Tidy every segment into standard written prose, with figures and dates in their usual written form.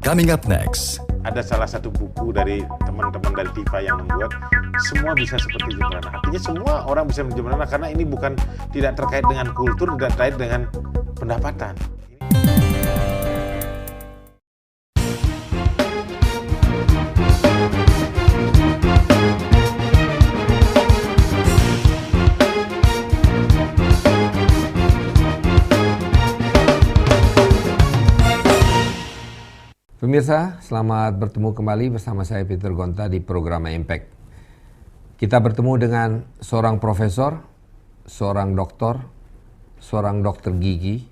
Coming up next. Ada salah satu buku dari teman-teman dari TIFA yang membuat semua bisa seperti Jembrana. Artinya semua orang bisa menjadi Jembrana karena ini bukan tidak terkait dengan kultur, tidak terkait dengan pendapatan. Pemirsa, selamat bertemu kembali bersama saya Peter Gonta di program Impact. Kita bertemu dengan seorang profesor, seorang dokter gigi,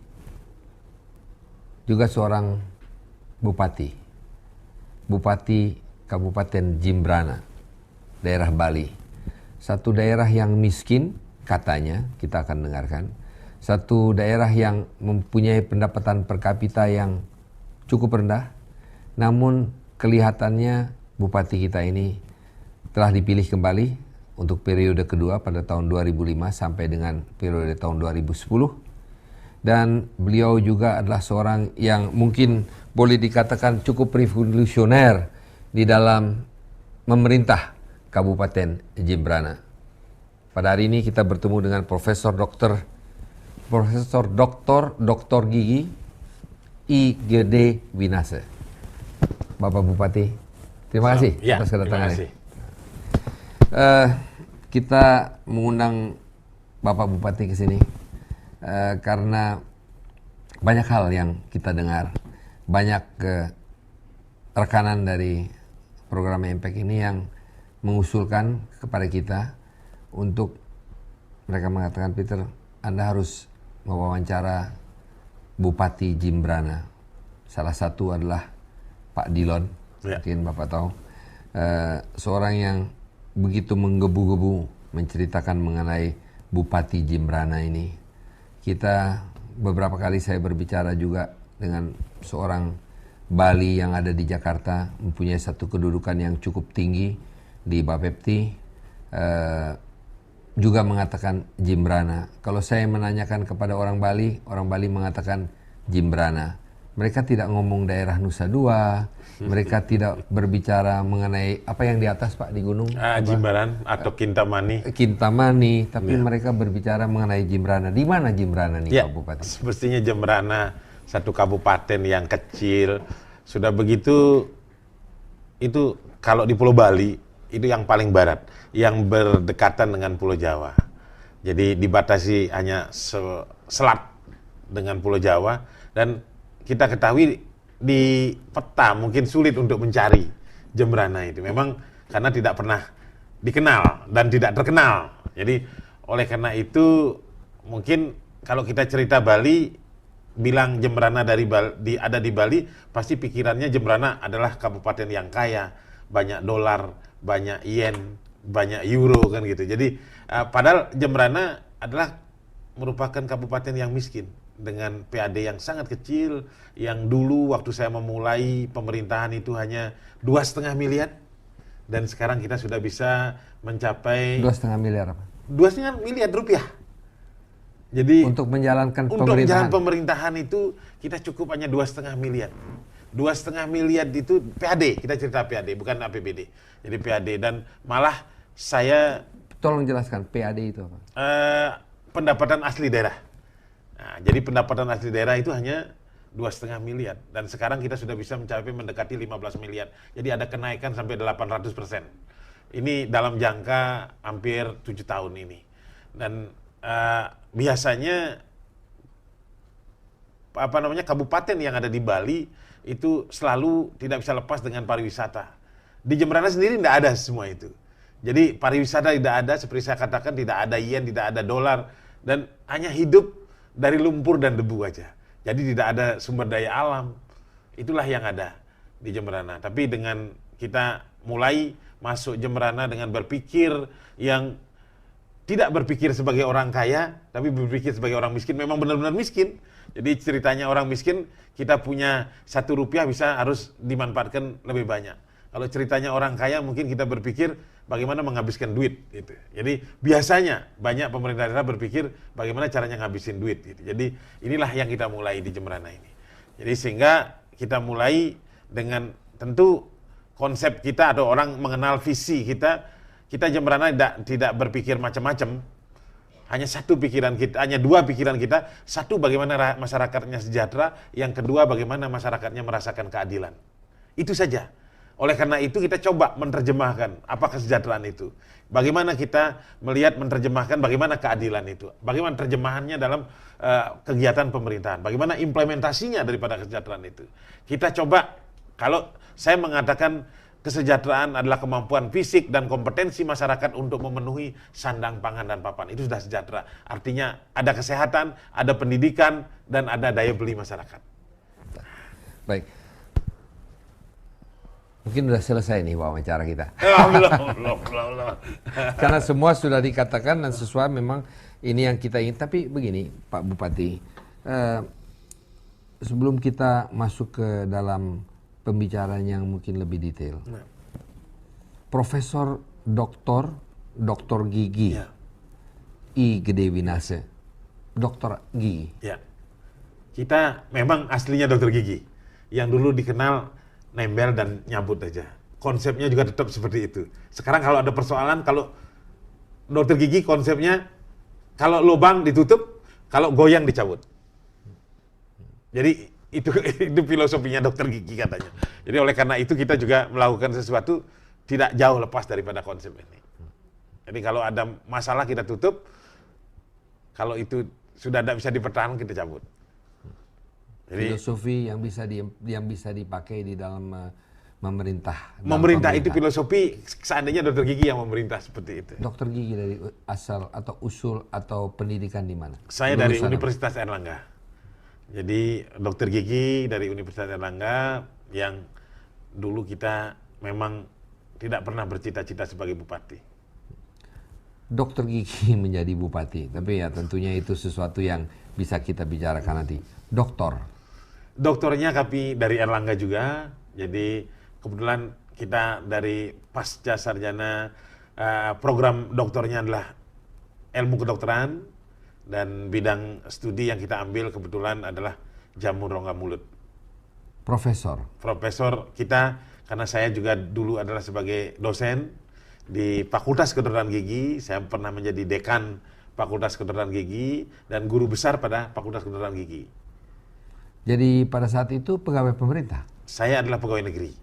juga seorang bupati Kabupaten Jembrana, daerah Bali. Satu daerah yang miskin, katanya, kita akan dengarkan. Satu daerah yang mempunyai pendapatan per kapita yang cukup rendah, namun kelihatannya bupati kita ini telah dipilih kembali untuk periode kedua pada tahun 2005 sampai dengan periode tahun 2010. Dan beliau juga adalah seorang yang mungkin boleh dikatakan cukup revolusioner di dalam memerintah Kabupaten Jembrana. Pada hari ini kita bertemu dengan Profesor Doktor Gigi IGD Winase. Bapak Bupati, terima kasih atas kedatangannya. Kita mengundang Bapak Bupati ke sini karena banyak hal yang kita dengar, banyak rekanan dari program Impact ini yang mengusulkan kepada kita untuk mereka mengatakan, Peter, Anda harus mewawancara Bupati Jembrana. Salah satu adalah Pak Dilon, mungkin Bapak tahu, seorang yang begitu menggebu-gebu menceritakan mengenai Bupati Jembrana ini. Beberapa kali saya berbicara juga dengan seorang Bali yang ada di Jakarta, mempunyai satu kedudukan yang cukup tinggi di Bapepti, juga mengatakan Jembrana. Kalau saya menanyakan kepada orang Bali mengatakan Jembrana. Mereka tidak ngomong daerah Nusa Dua, mereka tidak berbicara mengenai apa yang di atas Pak di gunung. Jimbaran atau Kintamani. Tapi mereka berbicara mengenai Jembrana. Di mana Jembrana nih Pak Bupati? Semestinya Jembrana satu kabupaten yang kecil. Sudah begitu, itu kalau di Pulau Bali, itu yang paling barat, yang berdekatan dengan Pulau Jawa. Jadi dibatasi hanya selat dengan Pulau Jawa, dan kita ketahui di peta mungkin sulit untuk mencari Jembrana itu. Memang karena tidak pernah dikenal dan tidak terkenal. Jadi oleh karena itu mungkin kalau kita cerita Bali, bilang Jembrana ada di Bali, pasti pikirannya Jembrana adalah kabupaten yang kaya, banyak dolar, banyak yen, banyak euro kan gitu. Jadi padahal Jembrana adalah merupakan kabupaten yang miskin, dengan PAD yang sangat kecil, yang dulu waktu saya memulai pemerintahan itu hanya 2,5 miliar, dan sekarang kita sudah bisa mencapai 2,5 miliar apa? 2,5 miliar rupiah. Jadi untuk menjalankan pemerintahan itu kita cukup hanya 2,5 miliar. 2,5 miliar itu PAD, kita cerita PAD bukan APBD. Jadi PAD, dan malah saya tolong jelaskan PAD itu apa? Pendapatan asli daerah. Nah, jadi pendapatan asli daerah itu hanya 2,5 miliar, dan sekarang kita sudah bisa mencapai mendekati 15 miliar. Jadi ada kenaikan sampai 800%. Ini dalam jangka hampir 7 tahun ini. Dan biasanya kabupaten yang ada di Bali itu selalu tidak bisa lepas dengan pariwisata. Di Jembrana sendiri tidak ada semua itu. Jadi pariwisata tidak ada, seperti saya katakan, tidak ada yen, tidak ada dolar, dan hanya hidup dari lumpur dan debu aja. Jadi tidak ada sumber daya alam. Itulah yang ada di Jembrana. Tapi dengan kita mulai masuk Jembrana dengan berpikir yang tidak berpikir sebagai orang kaya, tapi berpikir sebagai orang miskin, memang benar-benar miskin. Jadi ceritanya orang miskin, kita punya 1 rupiah harus dimanfaatkan lebih banyak. Kalau ceritanya orang kaya, mungkin kita berpikir bagaimana menghabiskan duit gitu. Jadi biasanya banyak pemerintah daerah berpikir bagaimana caranya ngabisin duit gitu. Jadi inilah yang kita mulai di Jembrana ini. Jadi sehingga kita mulai dengan tentu konsep kita atau orang mengenal visi kita Jemberana tidak berpikir macam-macam. Hanya satu pikiran kita, hanya dua pikiran kita. Satu, bagaimana masyarakatnya sejahtera. Yang kedua, bagaimana masyarakatnya merasakan keadilan. Itu saja. Oleh karena itu kita coba menerjemahkan apa kesejahteraan itu. Bagaimana kita melihat menerjemahkan bagaimana keadilan itu. Bagaimana terjemahannya dalam kegiatan pemerintahan. Bagaimana implementasinya daripada kesejahteraan itu. Kita coba, kalau saya mengatakan kesejahteraan adalah kemampuan fisik dan kompetensi masyarakat untuk memenuhi sandang, pangan, dan papan. Itu sudah sejahtera. Artinya ada kesehatan, ada pendidikan, dan ada daya beli masyarakat. Baik. Mungkin sudah selesai nih wawancara kita. Belum. Karena semua sudah dikatakan dan sesuai memang ini yang kita ingin. Tapi begini Pak Bupati, sebelum kita masuk ke dalam pembicaraan yang mungkin lebih detail. Profesor Doktor Gigi, Ya. I Gede Winase, dokter gigi. Ya. Kita memang aslinya dokter gigi. Yang dulu dikenal nempel dan nyabut aja. Konsepnya juga tetap seperti itu. Sekarang kalau ada persoalan, kalau dokter gigi konsepnya, kalau lubang ditutup, kalau goyang dicabut. Jadi itu filosofinya dokter gigi katanya. Jadi oleh karena itu kita juga melakukan sesuatu tidak jauh lepas daripada konsep ini. Jadi kalau ada masalah kita tutup, kalau itu sudah tidak bisa dipertahankan kita cabut. Jadi, Filosofi yang bisa dipakai di dalam memerintah. Memerintah itu filosofi, seandainya dokter gigi yang memerintah seperti itu. Dokter gigi dari asal atau usul atau pendidikan di mana? Saya dari Universitas Airlangga. Jadi dokter gigi dari Universitas Airlangga yang dulu kita memang tidak pernah bercita-cita sebagai bupati. Dokter gigi menjadi bupati, tapi ya tentunya itu sesuatu yang bisa kita bicarakan nanti. Doktornya kami dari Airlangga juga, jadi kebetulan kita dari pasca sarjana program doktornya adalah ilmu kedokteran dan bidang studi yang kita ambil kebetulan adalah jamur rongga mulut. Profesor kita, karena saya juga dulu adalah sebagai dosen di Fakultas Kedokteran Gigi, saya pernah menjadi dekan Fakultas Kedokteran Gigi dan guru besar pada Fakultas Kedokteran Gigi. Jadi pada saat itu pegawai pemerintah? Saya adalah pegawai negeri.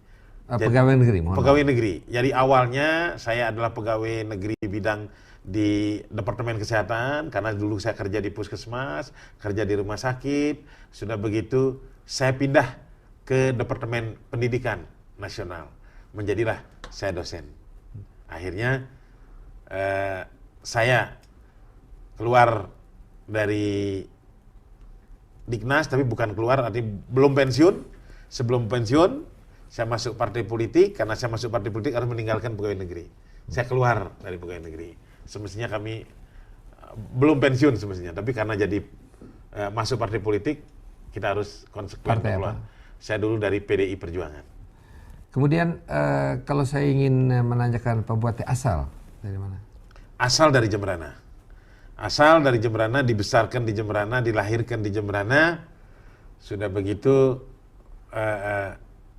Pegawai negeri, Pegawai negeri. Jadi awalnya saya adalah pegawai negeri bidang di Departemen Kesehatan, karena dulu saya kerja di puskesmas, kerja di rumah sakit. Sudah begitu saya pindah ke Departemen Pendidikan Nasional. Menjadilah saya dosen. Akhirnya saya keluar dari Diknas, tapi bukan keluar, artinya belum pensiun. Sebelum pensiun, saya masuk partai politik. Karena saya masuk partai politik harus meninggalkan pegawai negeri. Saya keluar dari pegawai negeri. Semestinya kami belum pensiun semestinya, tapi karena jadi masuk partai politik, kita harus konsekuen keluar. Saya dulu dari PDI Perjuangan. Kemudian kalau saya ingin menanyakan Pak Bupati, asal dari mana? Asal dari Jemberana. Asal dari Jemberana, dibesarkan di Jemberana, dilahirkan di Jemberana. Sudah begitu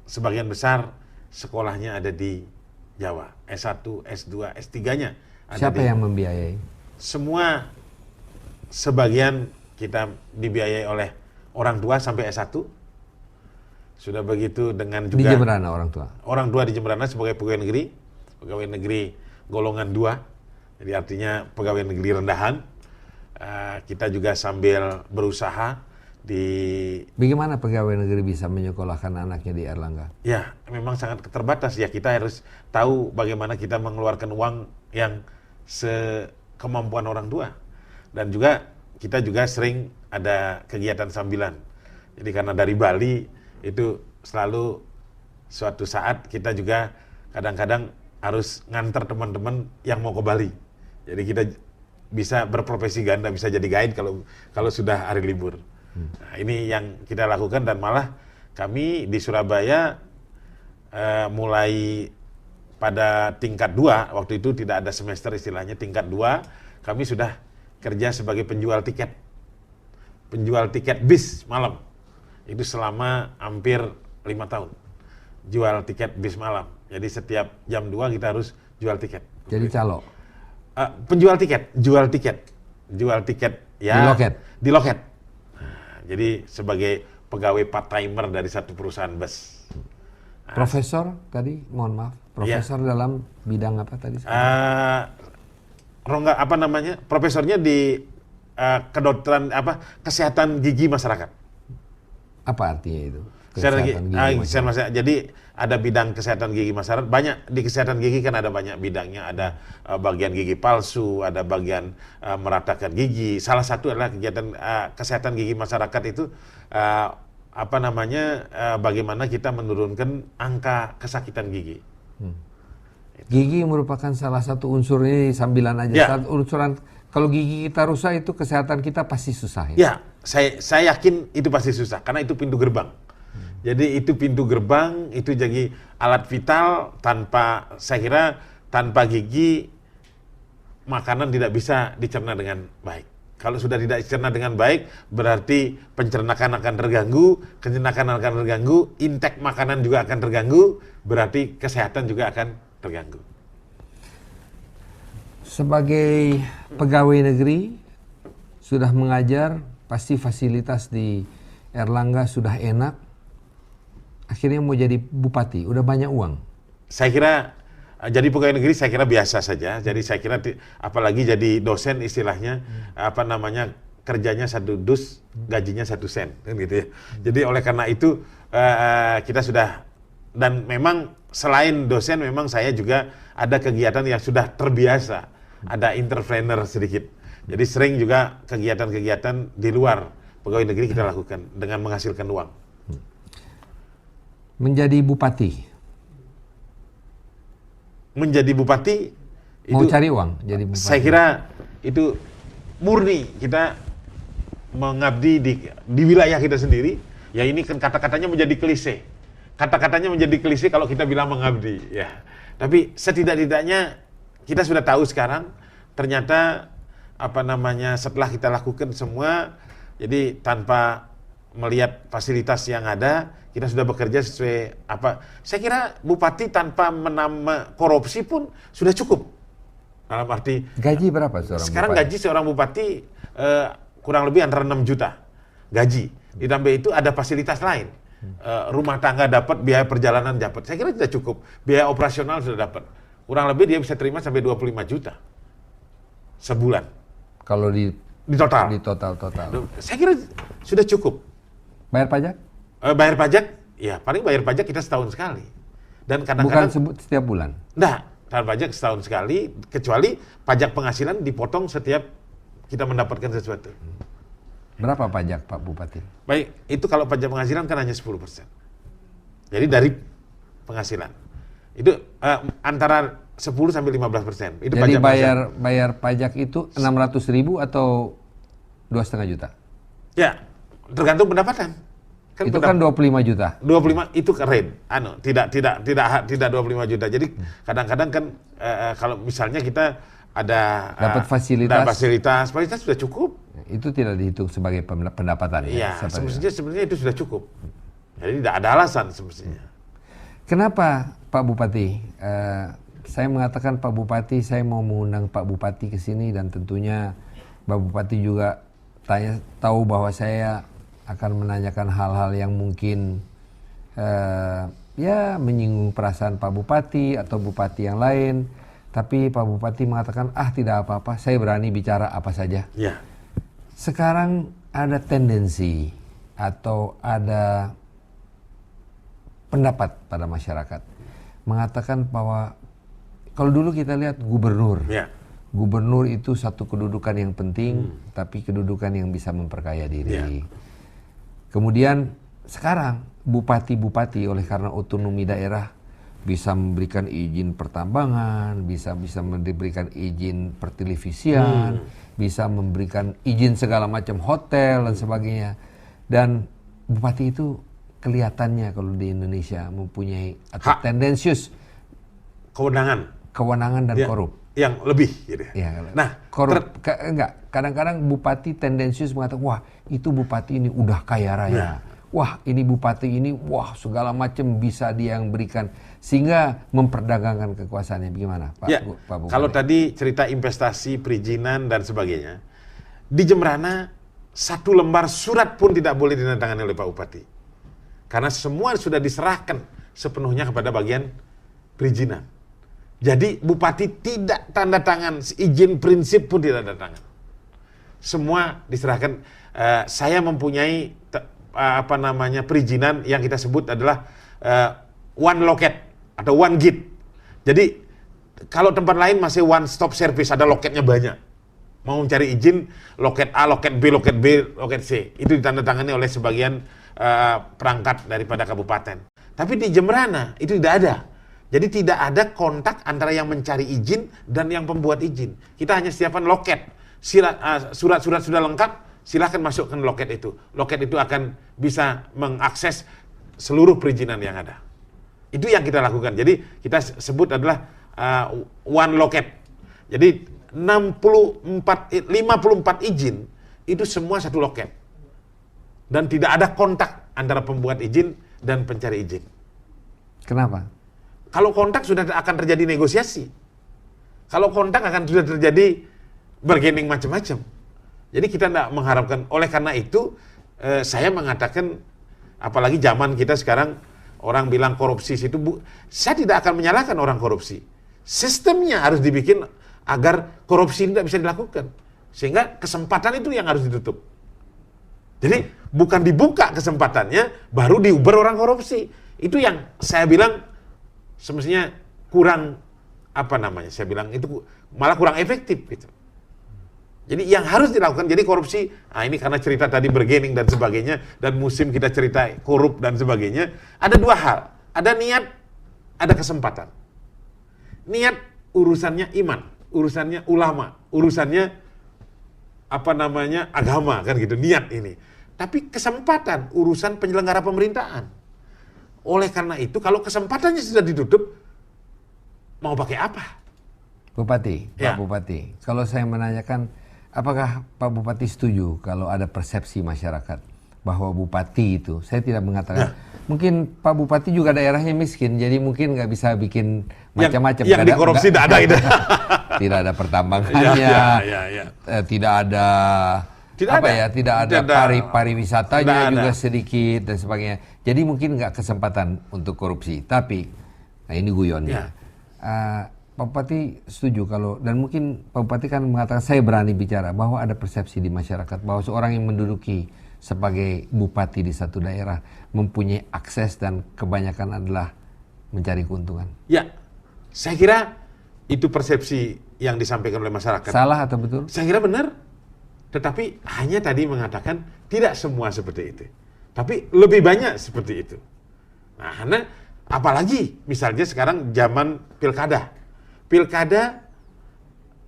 sebagian besar sekolahnya ada di Jawa. S1, S2, S3-nya ada. Siapa yang membiayai? Semua, sebagian kita dibiayai oleh orang tua sampai S1. Sudah begitu dengan juga di Jemberana orang tua? Orang tua di Jemberana sebagai pegawai negeri golongan 2. Jadi artinya pegawai negeri rendahan. Kita juga sambil berusaha di... Bagaimana pegawai negeri bisa menyekolahkan anaknya di Airlangga? Ya, memang sangat terbatas. Ya, kita harus tahu bagaimana kita mengeluarkan uang yang sekemampuan orang tua. Dan juga kita juga sering ada kegiatan sambilan. Jadi karena dari Bali itu selalu suatu saat kita juga kadang-kadang harus nganter teman-teman yang mau ke Bali. Jadi kita bisa berprofesi ganda, bisa jadi guide kalau sudah hari libur. Nah, ini yang kita lakukan, dan malah kami di Surabaya mulai pada tingkat 2, waktu itu tidak ada semester istilahnya, tingkat 2, kami sudah kerja sebagai penjual tiket bis malam. Itu selama hampir 5 tahun. jual tiket bis malam. Jadi setiap jam 2 kita harus jual tiket. Jadi calo. Penjual tiket, jual tiket ya. Di loket. Nah, jadi sebagai pegawai part timer dari satu perusahaan bus. Profesor tadi, mohon maaf. Profesor dalam bidang apa tadi? Rongga apa namanya? Profesornya di kedokteran kesehatan gigi masyarakat. Apa artinya itu? Jadi ada bidang kesehatan gigi masyarakat. Banyak di kesehatan gigi kan ada banyak bidangnya. Ada bagian gigi palsu, ada bagian meratakan gigi. Salah satu adalah kegiatan kesehatan gigi masyarakat itu bagaimana kita menurunkan angka kesakitan gigi. Gigi merupakan salah satu unsur ini sambilan aja. Ya. Unsuran kalau gigi kita rusak itu kesehatan kita pasti susah. Ya, saya yakin itu pasti susah karena itu pintu gerbang. Jadi itu pintu gerbang, itu jadi alat vital. Saya kira tanpa gigi makanan tidak bisa dicerna dengan baik. Kalau sudah tidak dicerna dengan baik, berarti pencernaan akan terganggu, kencernaan akan terganggu, intake makanan juga akan terganggu, berarti kesehatan juga akan terganggu. Sebagai pegawai negeri, sudah mengajar, pasti fasilitas di Erlangga sudah enak. Akhirnya mau jadi bupati, udah banyak uang. Saya kira jadi pegawai negeri saya kira biasa saja. Jadi saya kira apalagi jadi dosen istilahnya kerjanya 1 dus, gajinya 1 sen kan gitu ya. Jadi oleh karena itu kita sudah, dan memang selain dosen memang saya juga ada kegiatan yang sudah terbiasa, ada entrepreneur sedikit. Jadi sering juga kegiatan-kegiatan di luar pegawai negeri kita lakukan dengan menghasilkan uang. Menjadi bupati itu mau cari uang jadi bupati. Saya kira itu murni kita mengabdi di wilayah kita sendiri. Ya ini kan kata-katanya menjadi klise. Kata-katanya menjadi klise kalau kita bilang mengabdi ya. Tapi setidak-tidaknya kita sudah tahu sekarang ternyata setelah kita lakukan semua, jadi tanpa melihat fasilitas yang ada, kita sudah bekerja sesuai saya kira bupati tanpa menambah korupsi pun sudah cukup. Dalam arti gaji berapa seorang sekarang bupati? Gaji seorang bupati kurang lebih antara 6 juta gaji. Ditambah itu ada fasilitas lain. Rumah tangga dapat, biaya perjalanan dapat. Saya kira sudah cukup. Biaya operasional sudah dapat. Kurang lebih dia bisa terima sampai 25 juta sebulan. Kalau di total. Di total. Saya kira sudah cukup. Bayar pajak? Bayar pajak, ya paling bayar pajak kita setahun sekali. Dan kadang-kadang bukan setiap bulan? Enggak, bayar pajak setahun sekali, kecuali pajak penghasilan dipotong setiap kita mendapatkan sesuatu. Berapa pajak Pak Bupati? Baik, itu kalau pajak penghasilan kan hanya 10%. Jadi dari penghasilan. Itu antara 10 sampai 15%. Itu jadi pajak bayar pajak itu 600.000 atau 2,5 juta? Ya, tergantung pendapatan. Itu kan 25 juta. 25 itu keren. Tidak 25 juta. Jadi kadang-kadang kan kalau misalnya kita ada dapat fasilitas sudah cukup. Itu tidak dihitung sebagai pendapatan. Iya, sebenarnya itu sudah cukup. Jadi tidak ada alasan semestinya. Kenapa Pak Bupati? Saya mengatakan Pak Bupati, saya mau mengundang Pak Bupati ke sini dan tentunya Pak Bupati juga tahu bahwa saya akan menanyakan hal-hal yang mungkin menyinggung perasaan Pak Bupati atau Bupati yang lain. Tapi Pak Bupati mengatakan, tidak apa-apa, saya berani bicara apa saja. Ya. Sekarang ada tendensi atau ada pendapat pada masyarakat mengatakan bahwa kalau dulu kita lihat gubernur. Ya. Gubernur itu satu kedudukan yang penting, tapi kedudukan yang bisa memperkaya diri. Ya. Kemudian sekarang bupati-bupati oleh karena otonomi daerah bisa memberikan izin pertambangan, bisa memberikan izin pertelevisian, bisa memberikan izin segala macam hotel dan sebagainya. Dan bupati itu kelihatannya kalau di Indonesia mempunyai atau tendensius kewenangan dan korup. Yang lebih gitu. Ya, korup kadang-kadang bupati tendensius mengatakan, wah itu bupati ini udah kaya raya. wah ini bupati ini, wah segala macam bisa dia yang berikan, sehingga memperdagangkan kekuasaannya. Bagaimana Pak? Ya, Pak Bupati? kalau tadi cerita investasi, perizinan dan sebagainya, di Jemberana satu lembar surat pun tidak boleh ditandatangani oleh Pak Bupati, karena semua sudah diserahkan sepenuhnya kepada bagian perizinan. Jadi Bupati tidak tanda tangan, izin prinsip pun tidak tanda tangan. Semua diserahkan. Saya mempunyai perizinan yang kita sebut adalah one loket atau one gate. Jadi kalau tempat lain masih one stop service, ada loketnya banyak. Mau mencari izin loket A, loket B, loket B, loket C, itu ditandatangani oleh sebagian perangkat daripada kabupaten. Tapi di Jemberana itu tidak ada. Jadi tidak ada kontak antara yang mencari izin dan yang pembuat izin. Kita hanya siapkan loket. Surat-surat sudah lengkap, silahkan masukkan loket itu. Loket itu akan bisa mengakses seluruh perizinan yang ada. Itu yang kita lakukan. Jadi kita sebut adalah one loket. Jadi 54 izin itu semua satu loket. Dan tidak ada kontak antara pembuat izin dan pencari izin. Kenapa? Kalau kontak sudah akan terjadi negosiasi. Kalau kontak akan sudah terjadi bargaining macam-macam. Jadi kita tidak mengharapkan. Oleh karena itu, saya mengatakan, apalagi zaman kita sekarang, orang bilang korupsi itu, saya tidak akan menyalahkan orang korupsi. Sistemnya harus dibikin agar korupsi tidak bisa dilakukan. Sehingga kesempatan itu yang harus ditutup. Jadi bukan dibuka kesempatannya, baru diuber orang korupsi. Itu yang saya bilang semestinya kurang, saya bilang itu malah kurang efektif gitu. Jadi yang harus dilakukan, jadi korupsi, ini karena cerita tadi bargaining dan sebagainya, dan musim kita cerita korup dan sebagainya, ada dua hal, ada niat, ada kesempatan. Niat urusannya iman, urusannya ulama, urusannya agama kan gitu, niat ini. Tapi kesempatan urusan penyelenggara pemerintahan. Oleh karena itu, kalau kesempatannya sudah ditutup, mau pakai apa? Bupati, Ya. Pak Bupati, kalau saya menanyakan, apakah Pak Bupati setuju kalau ada persepsi masyarakat bahwa Bupati itu, saya tidak mengatakan, mungkin Pak Bupati juga daerahnya miskin, jadi mungkin nggak bisa bikin macam-macam. Yang dikorupsi tidak ada itu. Tidak ada pertambangannya, tidak ada pariwisatanya juga sedikit dan sebagainya. Jadi mungkin nggak kesempatan untuk korupsi. Tapi, nah ini guyonnya. Pak Bupati setuju kalau, dan mungkin Pak Bupati kan mengatakan, saya berani bicara bahwa ada persepsi di masyarakat bahwa seorang yang menduduki sebagai bupati di satu daerah mempunyai akses dan kebanyakan adalah mencari keuntungan. Ya, saya kira itu persepsi yang disampaikan oleh masyarakat. Salah atau betul? Saya kira benar. Tetapi hanya tadi mengatakan tidak semua seperti itu. Tapi lebih banyak seperti itu. Nah, karena apalagi misalnya sekarang zaman pilkada. Pilkada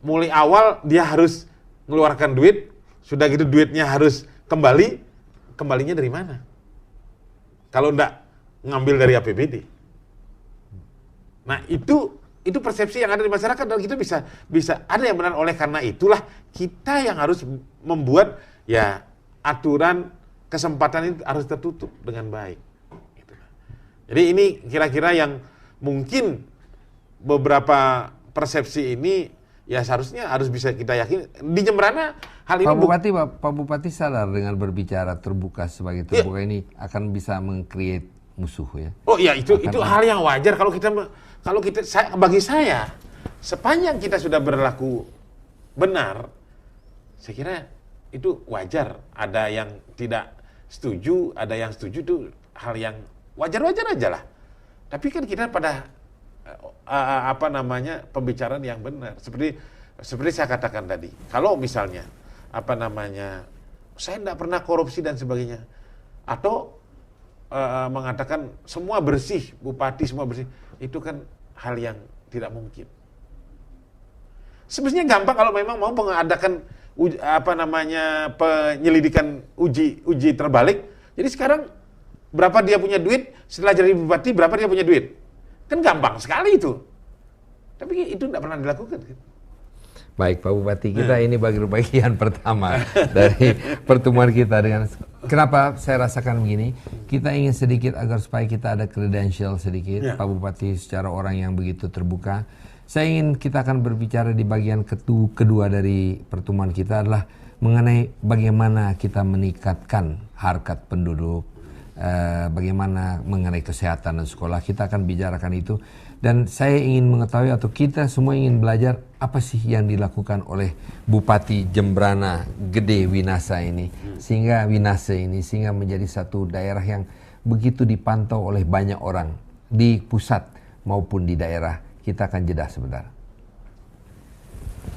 mulai awal dia harus mengeluarkan duit, sudah gitu duitnya harus kembalinya dari mana? Kalau enggak ngambil dari APBD. Nah, itu persepsi yang ada di masyarakat, dan kita bisa ada yang benar. Oleh karena itulah kita yang harus membuat ya aturan kesempatan itu harus tertutup dengan baik. Jadi ini kira-kira yang mungkin beberapa persepsi ini ya seharusnya harus bisa kita yakini. Di Jemberana hal ini Pak Bupati sadar dengan berbicara terbuka sebagai terbuka ini akan bisa meng-create musuh ya. Oh iya, itu hal yang wajar bagi saya sepanjang kita sudah berlaku benar, saya kira itu wajar. Ada yang tidak setuju, ada yang setuju, itu hal yang wajar-wajar aja lah. Tapi kan kita pada pembicaraan yang benar. Seperti saya katakan tadi, kalau misalnya saya tidak pernah korupsi dan sebagainya, atau mengatakan semua bersih, bupati semua bersih, itu kan hal yang tidak mungkin. Sebenarnya gampang kalau memang mau mengadakan penyelidikan uji terbalik. Jadi sekarang berapa dia punya duit setelah jadi bupati, berapa dia punya duit, kan gampang sekali itu. Tapi itu tidak pernah dilakukan. Baik Pak Bupati, kita ini bagian pertama dari pertemuan kita dengan Kenapa saya rasakan begini? Kita ingin sedikit agar supaya kita ada credential sedikit, Pak Bupati secara orang yang begitu terbuka. Saya ingin kita akan berbicara di bagian kedua dari pertemuan kita adalah mengenai bagaimana kita meningkatkan harkat penduduk, bagaimana mengenai kesehatan dan sekolah. Kita akan bicarakan itu. Dan saya ingin mengetahui atau kita semua ingin belajar apa sih yang dilakukan oleh Bupati Jembrana Gede Winasa ini sehingga menjadi satu daerah yang begitu dipantau oleh banyak orang di pusat maupun di daerah. Kita akan jeda sebentar.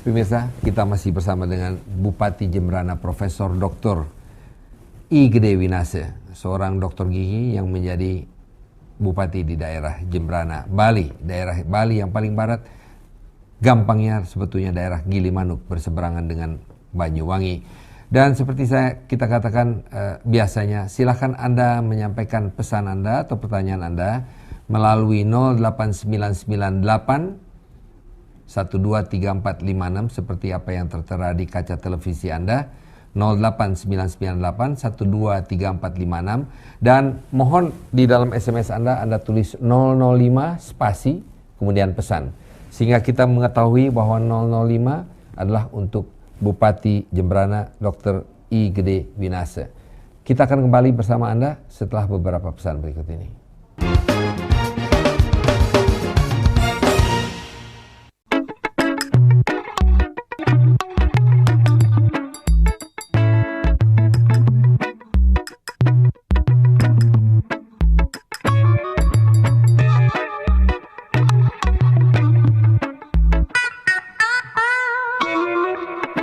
Pemirsa, kita masih bersama dengan Bupati Jembrana Profesor Dr. I Gede Winasa, seorang dokter gigi yang menjadi Bupati di daerah Jembrana, Bali, daerah Bali yang paling barat. Gampangnya sebetulnya daerah Gilimanuk berseberangan dengan Banyuwangi. Dan seperti kita katakan biasanya, silakan Anda menyampaikan pesan Anda atau pertanyaan Anda melalui 08998 123456 seperti apa yang tertera di kaca televisi Anda. 08998 123456 dan mohon di dalam SMS Anda tulis 005 spasi kemudian pesan sehingga kita mengetahui bahwa 005 adalah untuk Bupati Jembrana Dr. I Gede Winasa. Kita akan kembali bersama Anda setelah beberapa pesan berikut ini.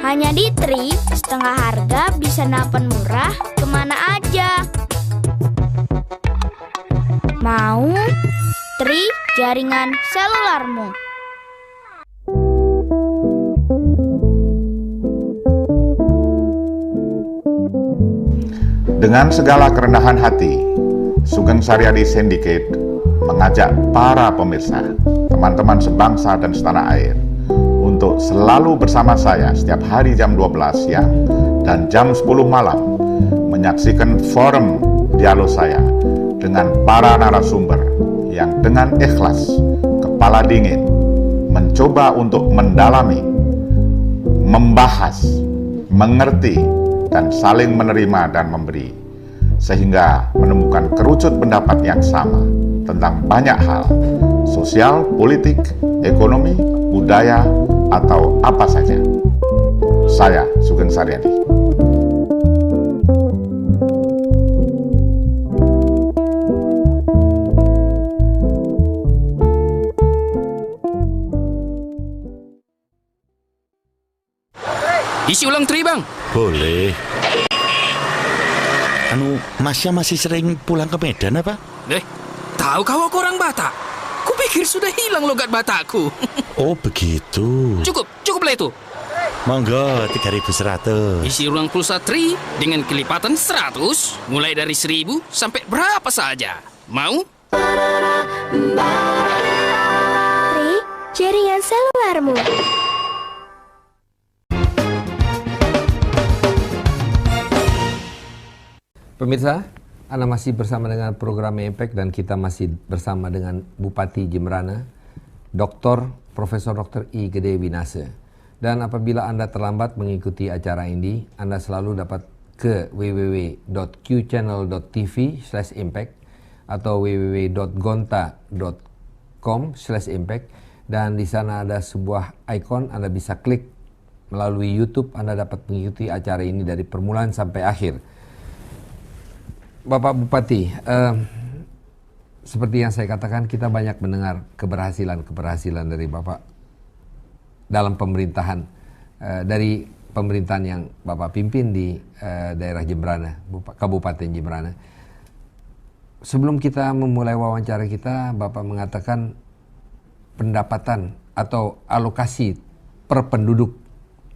Hanya di Tri, setengah harga bisa napan murah kemana aja. Mau? Tri, jaringan selularmu. Dengan segala kerendahan hati, Sugeng Saryadi Syndicate mengajak para pemirsa, teman-teman sebangsa dan setanah air untuk selalu bersama saya setiap hari jam 12 siang dan jam 10 malam menyaksikan forum dialog saya dengan para narasumber yang dengan ikhlas, kepala dingin, mencoba untuk mendalami, membahas, mengerti, dan saling menerima dan memberi, sehingga menemukan kerucut pendapat yang sama tentang banyak hal, sosial, politik, ekonomi, budaya, atau apa saja. Saya Sugeng Saryadi. Isi ulang Tri, Bang. Boleh. Masnya masih sering pulang ke Medan apa? Tahu kau aku orang Batak? Kupikir sudah hilang logat Batakku. Oh begitu. Cukuplah itu. Monggo 3.100. Isi ulang pulsa Tri dengan kelipatan 100, mulai dari 1.000 sampai berapa saja. Mau? Tri, jaringan selularmu. Pemirsa, Anda masih bersama dengan program Impact dan kita masih bersama dengan Bupati Jembrana, Profesor Dr. I Gede Winasa. Dan apabila Anda terlambat mengikuti acara ini, Anda selalu dapat ke www.qchannel.tv/impact atau www.gonta.com/impact dan di sana ada sebuah ikon, Anda bisa klik melalui YouTube, Anda dapat mengikuti acara ini dari permulaan sampai akhir. Bapak Bupati, seperti yang saya katakan, kita banyak mendengar keberhasilan dari Bapak dalam pemerintahan, dari pemerintahan yang Bapak pimpin di daerah Jembrana, Kabupaten Jembrana. Sebelum kita memulai wawancara kita, Bapak mengatakan pendapatan atau alokasi per penduduk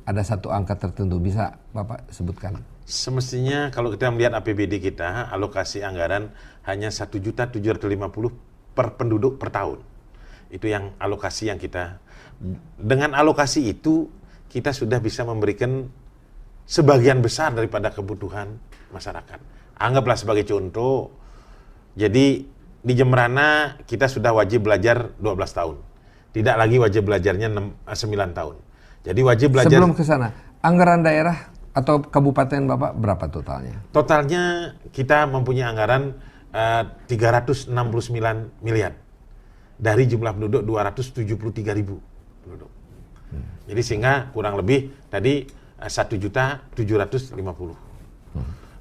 ada satu angka tertentu. Bisa Bapak sebutkan? Semestinya kalau kita melihat APBD kita, alokasi anggaran hanya 1.750.000 per penduduk per tahun. Itu yang alokasi yang kita, dengan alokasi itu kita sudah bisa memberikan sebagian besar daripada kebutuhan masyarakat. Anggaplah sebagai contoh, jadi di Jembrana kita sudah wajib belajar 12 tahun. Tidak lagi wajib belajarnya 9 tahun. Jadi wajib belajar... Sebelum ke sana, anggaran daerah atau kabupaten Bapak berapa totalnya? Totalnya kita mempunyai anggaran 369 miliar. Dari jumlah penduduk 273.000 penduduk. Jadi sehingga kurang lebih tadi 1.750.000.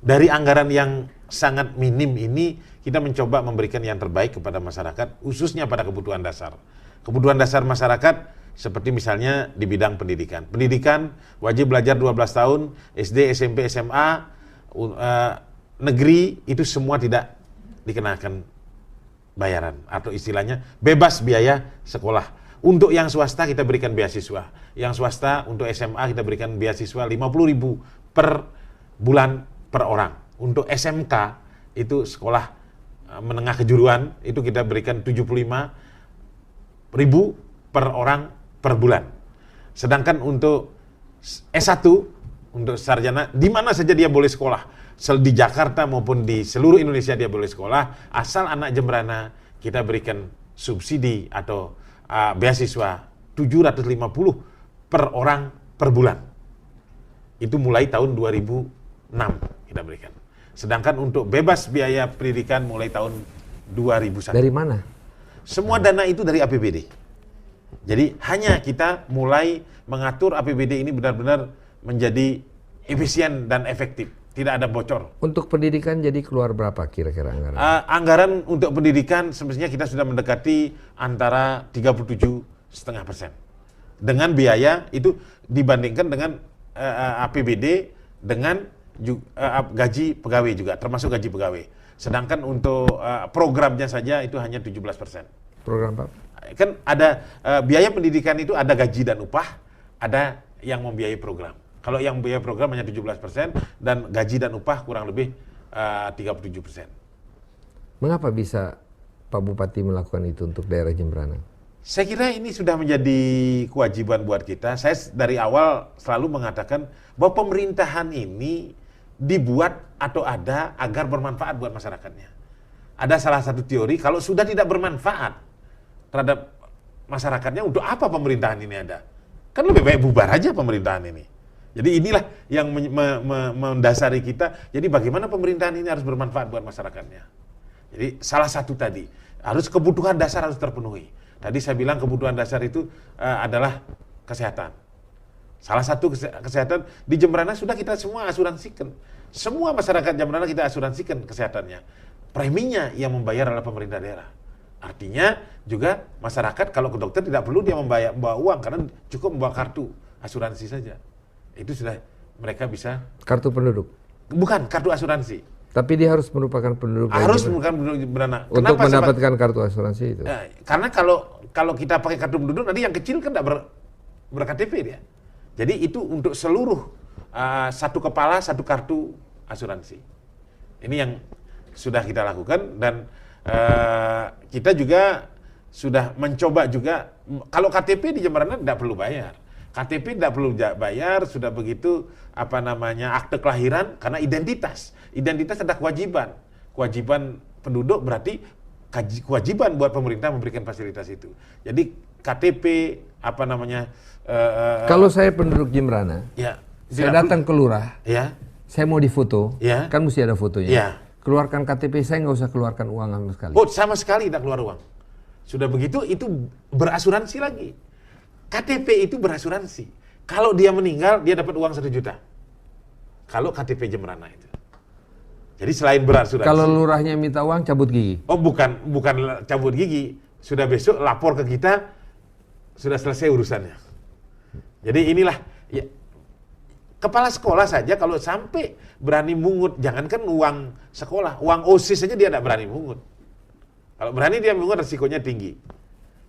Dari anggaran yang sangat minim ini, kita mencoba memberikan yang terbaik kepada masyarakat, khususnya pada kebutuhan dasar. Kebutuhan dasar masyarakat seperti misalnya di bidang pendidikan. Pendidikan wajib belajar 12 tahun, SD, SMP, SMA, negeri itu semua tidak dikenakan bayaran atau istilahnya bebas biaya sekolah. Untuk yang swasta kita berikan beasiswa. Yang swasta untuk SMA kita berikan beasiswa 50.000 per bulan per orang. Untuk SMK itu sekolah menengah kejuruan itu kita berikan 75.000 per orang per bulan. Sedangkan untuk S1 untuk sarjana di mana saja dia boleh sekolah. Di Jakarta maupun di seluruh Indonesia dia boleh sekolah, asal anak Jembrana kita berikan subsidi atau beasiswa 750 per orang per bulan. Itu mulai tahun 2006 kita berikan. Sedangkan untuk bebas biaya pendidikan mulai tahun 2001. Dari mana? Semua dana itu dari APBD. Jadi hanya kita mulai mengatur APBD ini benar-benar menjadi efisien dan efektif. Tidak ada bocor. Untuk pendidikan jadi keluar berapa kira-kira anggaran? Anggaran untuk pendidikan semestinya kita sudah mendekati antara 37,5%. Dengan biaya itu dibandingkan dengan APBD dengan gaji pegawai juga, termasuk gaji pegawai. Sedangkan untuk programnya saja itu hanya 17%. Program Pak? Kan ada biaya pendidikan itu ada gaji dan upah, ada yang membiayai program. Kalau yang biaya program hanya 17% dan gaji dan upah kurang lebih 37%. Mengapa bisa Pak Bupati melakukan itu untuk daerah Jembrana? Saya kira ini sudah menjadi kewajiban buat kita. Saya dari awal selalu mengatakan bahwa pemerintahan ini dibuat atau ada agar bermanfaat buat masyarakatnya. Ada salah satu teori, kalau sudah tidak bermanfaat terhadap masyarakatnya, untuk apa pemerintahan ini ada? Kan lebih baik bubar aja pemerintahan ini. Jadi inilah yang mendasari kita. Jadi bagaimana pemerintahan ini harus bermanfaat buat masyarakatnya. Jadi salah satu tadi, harus kebutuhan dasar harus terpenuhi. Tadi saya bilang kebutuhan dasar itu adalah kesehatan. Salah satu kesehatan di Jembrana sudah kita semua asuransikan. Semua masyarakat Jembrana kita asuransikan kesehatannya. Preminya yang membayar adalah pemerintah daerah. Artinya juga masyarakat kalau ke dokter tidak perlu dia membawa uang, karena cukup membawa kartu asuransi saja. Itu sudah mereka bisa. Kartu penduduk? Bukan, kartu asuransi. Tapi dia harus merupakan penduduk. Harus merupakan penduduk Jembrana. Untuk mendapatkan kartu asuransi itu. Karena kalau kita pakai kartu penduduk, nanti yang kecil kan tidak ber-KTP dia. Jadi itu untuk seluruh satu kepala satu kartu asuransi. Ini yang sudah kita lakukan, dan kita juga sudah mencoba juga. Kalau KTP di Jembrana tidak perlu bayar. KTP tidak perlu bayar, sudah begitu akte kelahiran, karena identitas ada kewajiban. Kewajiban penduduk berarti kewajiban buat pemerintah memberikan fasilitas itu. Jadi KTP kalau saya penduduk Jembrana, ya, saya datang ke lurah, ya, saya mau difoto, ya, kan mesti ada fotonya. Ya. Keluarkan KTP, saya nggak usah keluarkan uang sama sekali. Oh, sama sekali tidak keluar uang. Sudah begitu itu berasuransi lagi. KTP itu berasuransi. Kalau dia meninggal, dia dapat uang 1 juta. Kalau KTP Jembrana itu. Jadi selain berasuransi. Kalau lurahnya minta uang, cabut gigi. Oh, bukan cabut gigi. Sudah besok lapor ke kita, sudah selesai urusannya. Jadi inilah ya, kepala sekolah saja kalau sampai berani mungut, jangankan uang sekolah, uang OSIS saja dia tidak berani mungut. Kalau berani dia mungut, resikonya tinggi.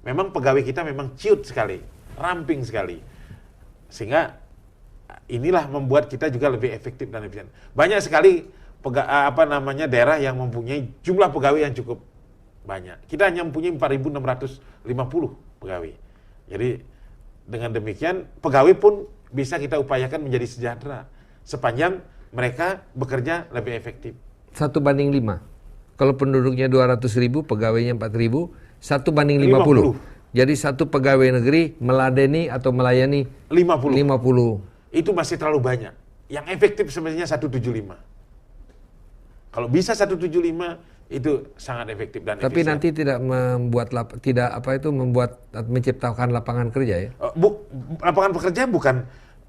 Memang pegawai kita memang ciut sekali, ramping sekali. Sehingga inilah membuat kita juga lebih efektif dan efisien. Banyak sekali daerah yang mempunyai jumlah pegawai yang cukup banyak. Kita hanya mempunyai 4.650 pegawai. Jadi dengan demikian pegawai pun bisa kita upayakan menjadi sejahtera. sepanjang mereka bekerja lebih efektif. 1:5. Kalau penduduknya 200.000, pegawainya 4.000, 1:50. Jadi satu pegawai negeri meladeni atau melayani 50. Itu masih terlalu banyak. Yang efektif sebenarnya 175. Kalau bisa 175 itu sangat efektif dan Tapi efisien. nanti tidak menciptakan lapangan kerja ya. Lapangan pekerjaan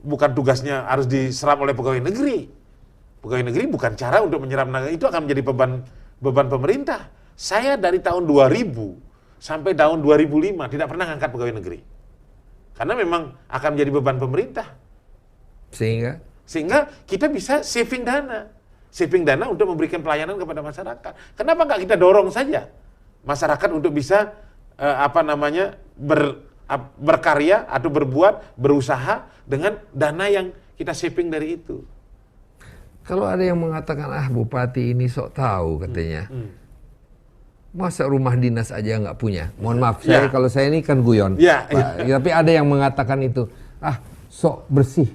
bukan tugasnya harus diserap oleh pegawai negeri. Pegawai negeri bukan cara untuk menyerap tenaga, itu akan menjadi beban pemerintah. Saya dari tahun 2000 sampai tahun 2005 tidak pernah ngangkat pegawai negeri. Karena memang akan menjadi beban pemerintah. Sehingga kita bisa saving dana untuk memberikan pelayanan kepada masyarakat. Kenapa nggak kita dorong saja masyarakat untuk bisa berkarya atau berusaha dengan dana yang kita saving dari itu. Kalau ada yang mengatakan bupati ini sok tahu katanya, masa rumah dinas aja nggak punya. Mohon maaf, kalau saya ini kan guyon. Tapi ada yang mengatakan itu, sok bersih.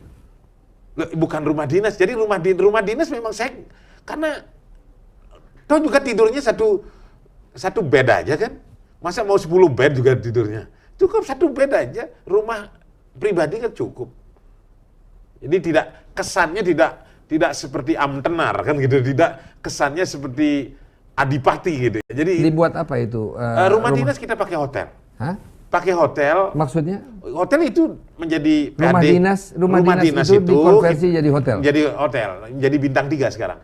Bukan rumah dinas, jadi rumah dinas memang karena toh juga tidurnya satu bed aja kan, masa mau 10 bed juga tidurnya, cukup 1 bed aja, rumah pribadi kan cukup. Jadi kesannya tidak seperti Amtenar kan gitu, tidak kesannya seperti Adipati gitu. Jadi dibuat apa itu? Rumah dinas kita pakai hotel. Hah? Pakai hotel. Maksudnya? Hotel itu menjadi rumah dinas itu dikonversi jadi hotel. Jadi bintang 3 sekarang.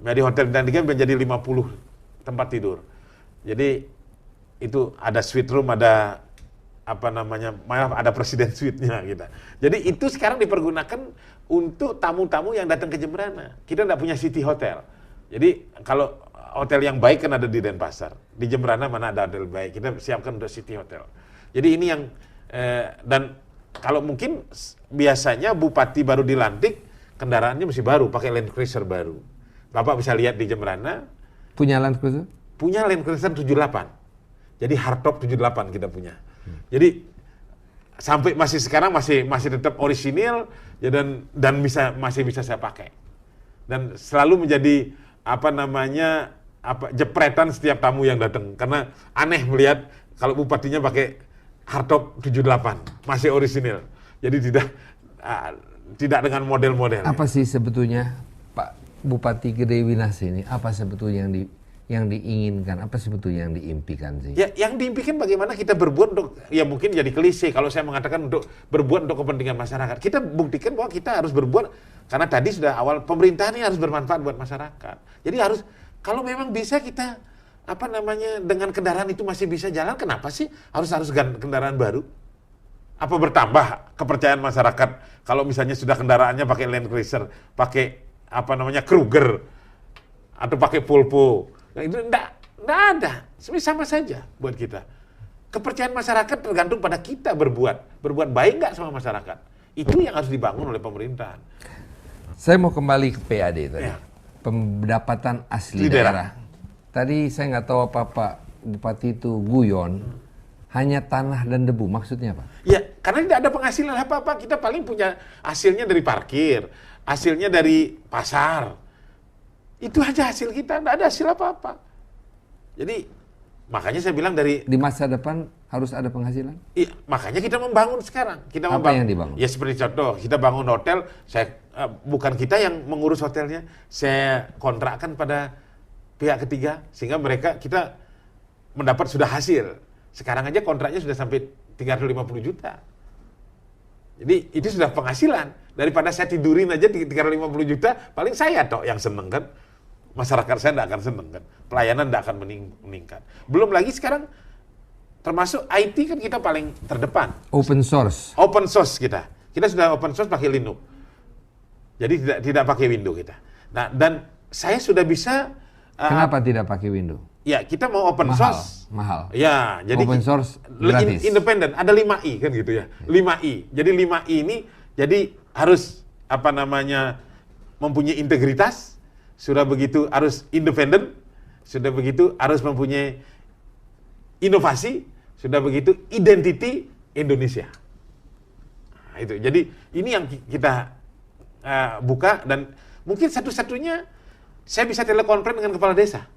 Jadi hotel bintang 3 menjadi 50 tempat tidur. Jadi itu ada suite room, ada ada presiden suite-nya gitu. Jadi itu sekarang dipergunakan untuk tamu-tamu yang datang ke Jemberana. Kita tidak punya city hotel. Jadi kalau hotel yang baik kan ada di Denpasar. Di Jemberana mana ada hotel baik, kita siapkan untuk city hotel. Jadi ini yang dan kalau mungkin biasanya bupati baru dilantik, kendaraannya masih baru, pakai Land Cruiser baru. Bapak bisa lihat di Jemberana. Punya Land Cruiser? Punya Land Cruiser 78. Jadi hardtop 78 kita punya. Jadi sampai sekarang masih tetap orisinil ya, dan masih bisa saya pakai. Dan selalu menjadi jepretan setiap tamu yang datang, karena aneh melihat kalau bupatinya pakai hardtop 78 masih orisinil. Jadi tidak dengan model-model. Apa sih sebetulnya Pak Bupati Gede Winas ini? Apa sebetulnya yang diinginkan? Apa sebetulnya yang diimpikan sih? Ya, yang diimpikan bagaimana kita berbuat untuk, ya mungkin jadi klise kalau saya mengatakan untuk berbuat untuk kepentingan masyarakat. Kita buktikan bahwa kita harus berbuat, karena tadi sudah awal, pemerintahan ini harus bermanfaat buat masyarakat. Jadi harus, kalau memang bisa kita dengan kendaraan itu masih bisa jalan, kenapa sih harus kendaraan baru? Apa bertambah kepercayaan masyarakat kalau misalnya sudah kendaraannya pakai Land Cruiser, pakai Kruger atau pakai Volvo? Nah, itu enggak ada. Sebenarnya sama saja buat kita. Kepercayaan masyarakat tergantung pada kita berbuat baik nggak sama masyarakat. Itu yang harus dibangun oleh pemerintahan. Saya mau kembali ke PAD tadi. Ya. Pendapatan asli daerah. Tadi saya nggak tahu apa Pak Bupati itu guyon, hanya tanah dan debu, maksudnya apa? Ya, karena tidak ada penghasilan apa-apa. Kita paling punya hasilnya dari parkir, hasilnya dari pasar. Itu aja hasil kita, tidak ada hasil apa-apa. Jadi, makanya saya bilang di masa depan harus ada penghasilan? Iya, makanya kita membangun sekarang. Apa yang dibangun? Ya seperti contoh, kita bangun hotel, bukan kita yang mengurus hotelnya, saya kontrakkan pada pihak ketiga, sehingga kita mendapat sudah hasil. Sekarang aja kontraknya sudah sampai 350 juta. Jadi itu sudah penghasilan. Daripada saya tidurin aja 350 juta, paling saya yang seneng kan. Masyarakat saya tidak akan seneng kan. Pelayanan tidak akan meningkat. Belum lagi sekarang, termasuk IT kan kita paling terdepan. Open source. Open source kita. Kita sudah open source pakai Linux. Jadi tidak pakai Windows kita. Nah, dan saya sudah bisa. Kenapa tidak pakai Windows? Ya, kita mau open source. Mahal. Ya, jadi open source gratis. Independen, ada 5I kan gitu ya. 5I. Jadi 5I ini harus mempunyai integritas, sudah begitu harus independen, sudah begitu harus mempunyai inovasi, sudah begitu identity Indonesia. Nah, itu. Jadi ini yang kita buka, dan mungkin satu-satunya saya bisa telekonferensi dengan kepala desa.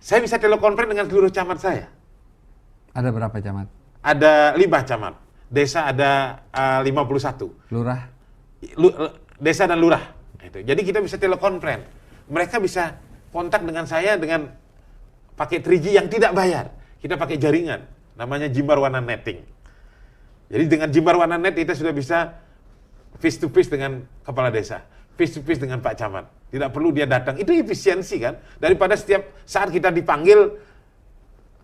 Saya bisa telekonferensi dengan seluruh camat saya. Ada berapa camat? Ada 5 camat. Desa ada 51. Lurah? Desa dan lurah. Itu. Jadi kita bisa telekonferensi. Mereka bisa kontak dengan saya dengan pakai 3G yang tidak bayar. Kita pakai jaringan, namanya Jimbarwana Netting. Jadi dengan Jimbarwana Net kita sudah bisa face to face dengan kepala desa, face to face dengan Pak Camat. Tidak perlu dia datang. Itu efisiensi kan? Daripada setiap saat kita dipanggil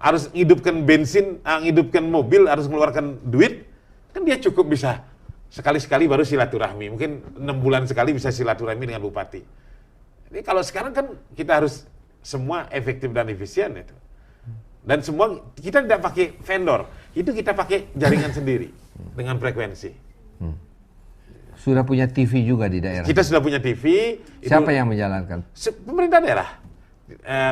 harus hidupkan bensin, hidupkan mobil, harus mengeluarkan duit, kan dia cukup bisa sekali-sekali baru silaturahmi. Mungkin 6 bulan sekali bisa silaturahmi dengan bupati. Jadi kalau sekarang kan kita harus semua efektif dan efisien itu. Dan semua kita tidak pakai vendor, itu kita pakai jaringan sendiri dengan frekuensi. Sudah punya TV juga di daerah? Kita sudah punya TV. Siapa yang menjalankan? Pemerintah daerah.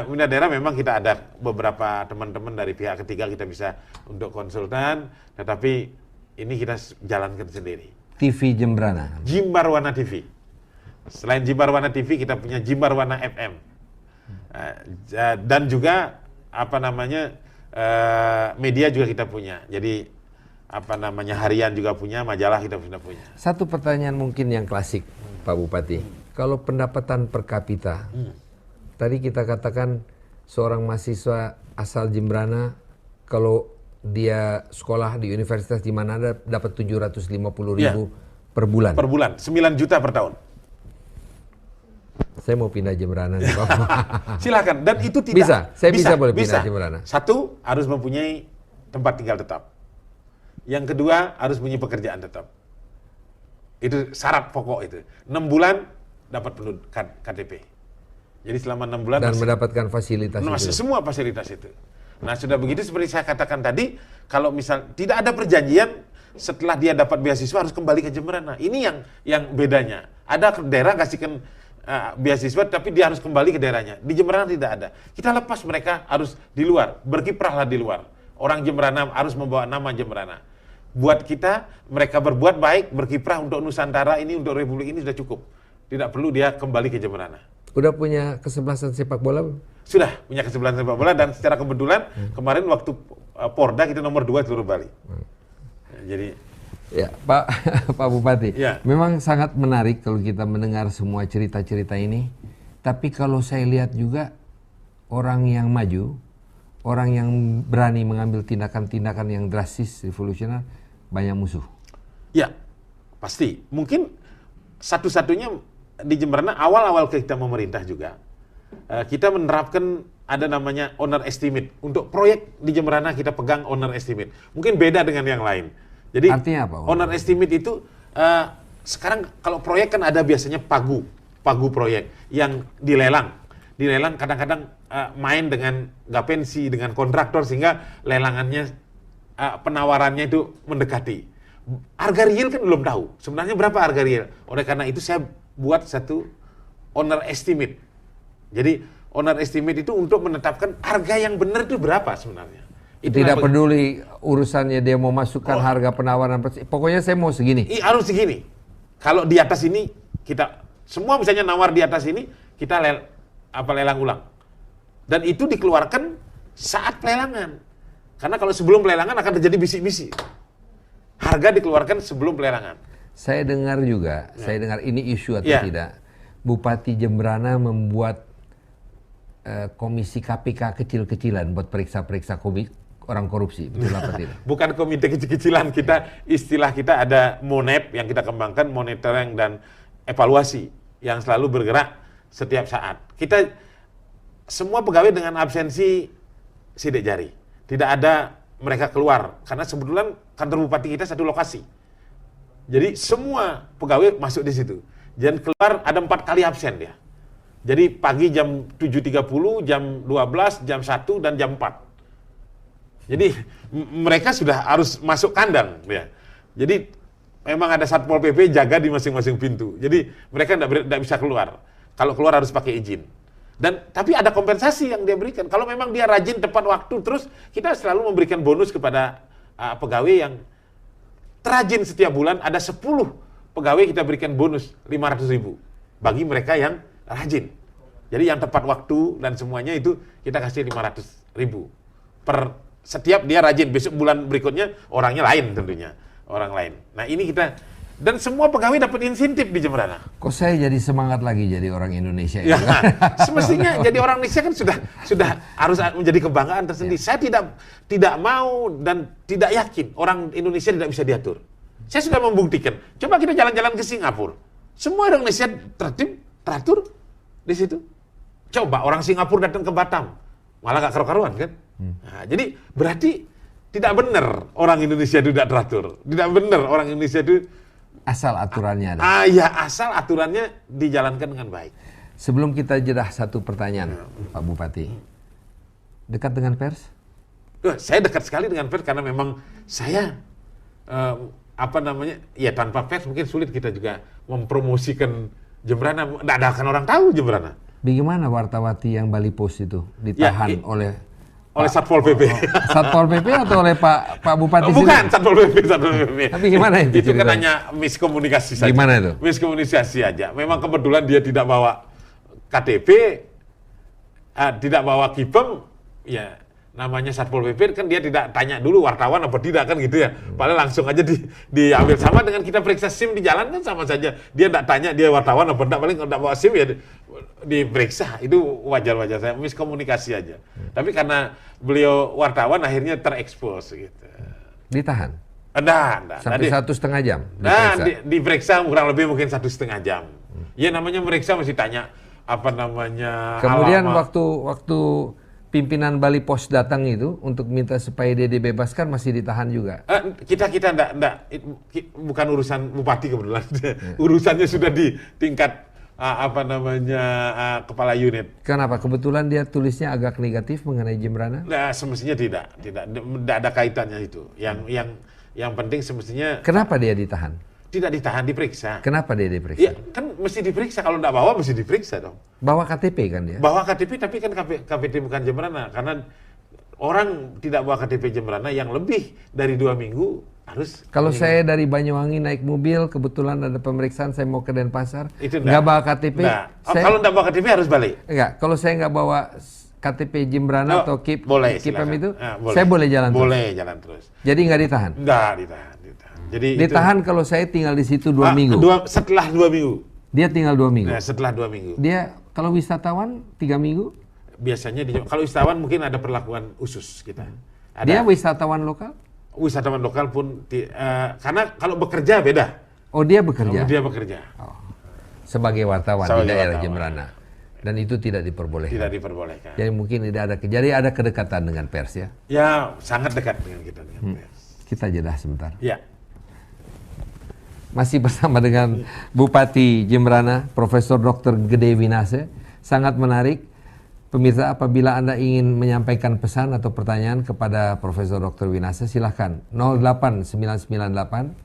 Pemerintah daerah memang kita ada beberapa teman-teman dari pihak ketiga kita bisa untuk konsultan, tetapi ini kita jalankan sendiri. TV Jembrana? Jimbarwana TV. Selain Jimbarwana TV, kita punya Jimbarwana FM. Dan juga media juga kita punya. Jadi harian juga punya, majalah kita sudah punya. Satu pertanyaan mungkin yang klasik, Pak Bupati. Kalau pendapatan per kapita, tadi kita katakan seorang mahasiswa asal Jembrana, kalau dia sekolah di universitas di mana ada dapat 750.000 per bulan. Per bulan, 9 juta per tahun. Saya mau pindah Jembrana nih, Pak. Silakan. Dan itu tidak bisa. Saya bisa boleh pindah Jembrana. Satu, harus mempunyai tempat tinggal tetap. Yang kedua, harus punya pekerjaan tetap. Itu syarat pokok itu. 6 bulan dapat penuh KTP. Jadi selama 6 bulan dan mendapatkan fasilitas itu. Semua fasilitas itu. Nah, sudah begitu seperti saya katakan tadi, kalau misal tidak ada perjanjian setelah dia dapat beasiswa harus kembali ke Jembrana. Ini yang bedanya. Ada daerah kasihkan beasiswa tapi dia harus kembali ke daerahnya. Di Jembrana tidak ada. Kita lepas mereka harus di luar, berkiprahlah di luar. Orang Jembrana harus membawa nama Jembrana. Buat kita, mereka berbuat baik, berkiprah untuk Nusantara ini, untuk Republik ini sudah cukup. Tidak perlu dia kembali ke Jembrana. Udah punya kesebelasan sepak bola? Sudah punya kesebelasan sepak bola, dan secara kebetulan kemarin waktu Porda kita nomor 2 seluruh Bali. Jadi ya, Pak Bupati, ya. Memang sangat menarik kalau kita mendengar semua cerita-cerita ini. Tapi kalau saya lihat juga orang yang maju, orang yang berani mengambil tindakan-tindakan yang drastis, revolusioner, banyak musuh. Ya, pasti. Mungkin satu-satunya di Jembrana awal-awal kita memerintah juga, kita menerapkan ada namanya owner estimate. Untuk proyek di Jembrana kita pegang owner estimate. Mungkin beda dengan yang lain. Jadi artinya apa? Owner estimate itu sekarang kalau proyek kan ada biasanya pagu proyek yang dilelang. Dilelang kadang-kadang main dengan gapensi, dengan kontraktor sehingga lelangannya penawarannya itu mendekati. Harga real kan belum tahu. Sebenarnya berapa harga real? Oleh karena itu saya buat satu owner estimate. Jadi owner estimate itu untuk menetapkan harga yang benar itu berapa sebenarnya. Tidak peduli urusannya dia mau masukkan harga penawaran, pokoknya saya mau segini. Harus segini. Kalau di atas ini kita semua misalnya nawar di atas ini kita lelang ulang. Dan itu dikeluarkan saat pelelangan. Karena kalau sebelum pelelangan akan terjadi bisik-bisik. Harga dikeluarkan sebelum pelelangan. Saya dengar juga, saya dengar ini isu atau tidak. Bupati Jembrana membuat komisi KPK kecil-kecilan buat periksa-periksa orang korupsi, betul apa tidak? Bukan komite kecil-kecilan, istilah kita ada MONEP yang kita kembangkan, monitoring dan evaluasi yang selalu bergerak setiap saat. Kita semua pegawai dengan absensi sidik jari. Tidak ada mereka keluar karena sebetulnya kantor bupati kita satu lokasi. Jadi semua pegawai masuk di situ. Dan keluar ada 4 kali absen dia. Jadi pagi jam 7.30, jam 12, jam 1, dan jam 4. Jadi mereka sudah harus masuk kandang. Ya. Jadi memang ada Satpol PP jaga di masing-masing pintu. Jadi mereka tidak bisa keluar. Kalau keluar harus pakai izin. Tapi ada kompensasi yang dia berikan. Kalau memang dia rajin tepat waktu, terus kita selalu memberikan bonus kepada pegawai yang terajin setiap bulan. Ada 10 pegawai kita berikan bonus 500.000 bagi mereka yang rajin. Jadi yang tepat waktu dan semuanya itu kita kasih 500.000 per setiap dia rajin. Besok bulan berikutnya orangnya lain tentunya, orang lain. Nah ini kita, dan semua pegawai dapat insentif di Jemberana. Kok saya jadi semangat lagi jadi orang Indonesia Ya, ya? semestinya jadi orang Indonesia kan sudah harus menjadi kebanggaan tersendiri. Saya tidak mau dan tidak yakin orang Indonesia tidak bisa diatur. Saya sudah membuktikan. Coba kita jalan-jalan ke Singapura. Semua orang Indonesia tertib, teratur di situ. Coba orang Singapura datang ke Batam, malah gak karu-karuan kan? Nah, jadi berarti tidak benar orang Indonesia itu tidak teratur. Tidak benar orang Indonesia itu Asal aturannya ada. ya asal aturannya dijalankan dengan baik. Sebelum kita jeda, satu pertanyaan, Pak Bupati. Dekat dengan pers? Saya dekat sekali dengan pers karena memang saya ya tanpa pers mungkin sulit kita juga mempromosikan Jemberana. Tidak akan orang tahu Jemberana. Bagaimana wartawati yang Bali Post itu ditahan oleh Satpol PP. Satpol PP atau oleh Pak Bupati Bukan, sendiri? Satpol PP. Tapi gimana itu? Itu kan ceritanya? hanya miskomunikasi saja. Gimana itu? Miskomunikasi aja. Memang kebetulan dia tidak bawa KTP, tidak bawa KIPEM, ya namanya Satpol PP kan dia tidak tanya dulu wartawan apa tidak kan gitu ya. Padahal langsung aja diambil. Sama dengan kita periksa SIM di jalan kan sama saja. Dia tidak tanya dia wartawan apa tidak, paling tidak bawa SIM ya diperiksa. Itu wajar-wajar saya, miskomunikasi aja. Tapi karena beliau wartawan akhirnya terekspos gitu. Ditahan? Enggak. Sampai 1,5 jam? Nah, diperiksa kurang lebih mungkin 1,5 jam. Ya namanya meriksa mesti tanya apa namanya. Kemudian alamat. waktu pimpinan Bali Post datang itu untuk minta supaya dia dibebaskan masih ditahan juga. Kita enggak, bukan urusan bupati kebetulan. Urusannya sudah di tingkat kepala unit. Kenapa? Kebetulan dia tulisnya agak negatif mengenai Jemberana? Nah, semestinya tidak ada kaitannya itu. Yang penting semestinya Kenapa dia ditahan? tidak ditahan, diperiksa. Kenapa dia diperiksa? Ya, kan mesti diperiksa. Kalau enggak bawa mesti diperiksa dong. Bawa KTP kan dia? Bawa KTP tapi kan KTP bukan Jemberana, karena orang tidak bawa KTP Jemberana yang lebih dari 2 minggu harus. Kalau saya dari Banyuwangi naik mobil, kebetulan ada pemeriksaan, saya mau ke Denpasar, Itu nggak bawa KTP. Kalau nggak bawa KTP harus balik. Enggak, kalau saya nggak bawa KTP Jemberana atau boleh, KIPEM itu, boleh. saya boleh jalan terus? Boleh jalan terus. Jadi nggak ditahan? Nggak ditahan. Jadi ditahan kalau saya tinggal di situ 2 minggu? Setelah 2 minggu. Dia tinggal 2 minggu? Nah, setelah 2 minggu. Dia kalau wisatawan 3 minggu? Biasanya kalau wisatawan mungkin ada perlakuan khusus kita. Dia wisatawan lokal? Wisatawan lokal pun, karena kalau bekerja beda. Oh, dia bekerja? Dia bekerja. Sebagai wartawan di daerah Jemberana. Dan itu tidak diperbolehkan? Tidak diperbolehkan. Jadi mungkin jadi ada kedekatan dengan pers ya? Ya, sangat dekat dengan kita dengan pers. Kita jeda sebentar. Ya. Masih bersama dengan Bupati Jemberana, Profesor Dr. Gede Winase. Sangat menarik. Pemirsa, apabila Anda ingin menyampaikan pesan atau pertanyaan kepada Profesor Dr. Winase, silahkan 08998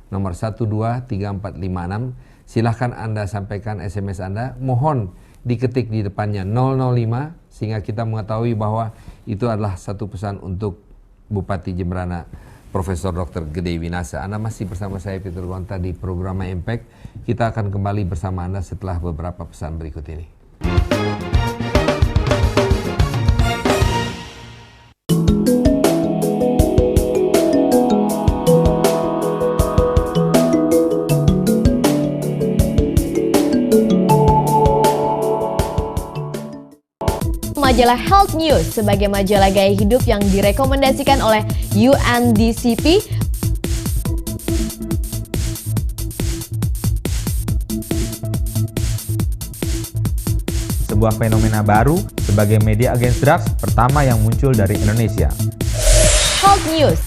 nomor 123456. Silahkan Anda sampaikan SMS Anda. Mohon diketik di depannya 005 sehingga kita mengetahui bahwa itu adalah satu pesan untuk Bupati Jemberana, Profesor Dr. Gede Winase. Anda masih bersama saya Peter Gonta di program Impact. Kita akan kembali bersama Anda setelah beberapa pesan berikut ini. Majalah Health News sebagai majalah gaya hidup yang direkomendasikan oleh UNDCP. Sebuah fenomena baru sebagai media against drugs pertama yang muncul dari Indonesia. Health News.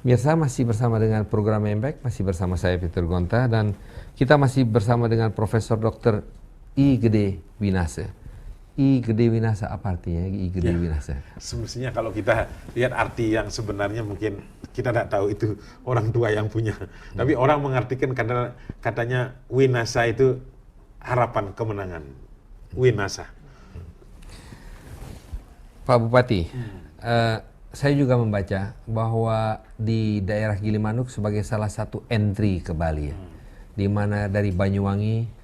Biasa masih bersama dengan program Impact, masih bersama saya Peter Gonta, dan kita masih bersama dengan Profesor Dr. I. Gede Winase. I Gede Winasa, apa artinya I Gede Winasa? Semestinya kalau kita lihat arti yang sebenarnya mungkin kita tidak tahu itu orang tua yang punya. Tapi orang mengartikan katanya Winasa itu harapan kemenangan. Winasa. Pak Bupati, saya juga membaca bahwa di daerah Gilimanuk sebagai salah satu entry ke Bali ya, di mana dari Banyuwangi.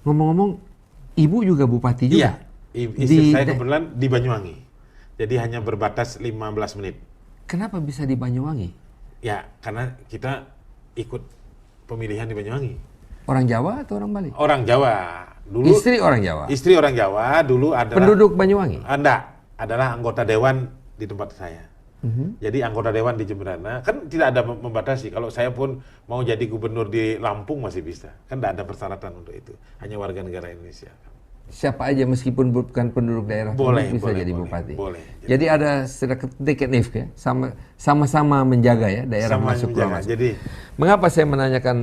Ngomong-ngomong, Ibu juga bupati juga? Iya, istri saya kebetulan di Banyuwangi. Jadi hanya berbatas 15 menit. Kenapa bisa di Banyuwangi? Ya, karena kita ikut pemilihan di Banyuwangi. Orang Jawa atau orang Bali? Orang Jawa. Dulu Istri orang Jawa? Istri orang Jawa, dulu adalah... Penduduk Banyuwangi? Adalah anggota dewan di tempat saya. Jadi anggota dewan di Jemberana, kan tidak ada membatasi. Kalau saya pun mau jadi gubernur di Lampung masih bisa. Kan tidak ada persyaratan untuk itu. Hanya warga negara Indonesia. Siapa aja meskipun bukan penduduk daerah bisa jadi bupati. Boleh. Jadi ada sedikit ya, sama-sama menjaga ya daerah Sama masuk menjaga. masuk. Jadi mengapa saya menanyakan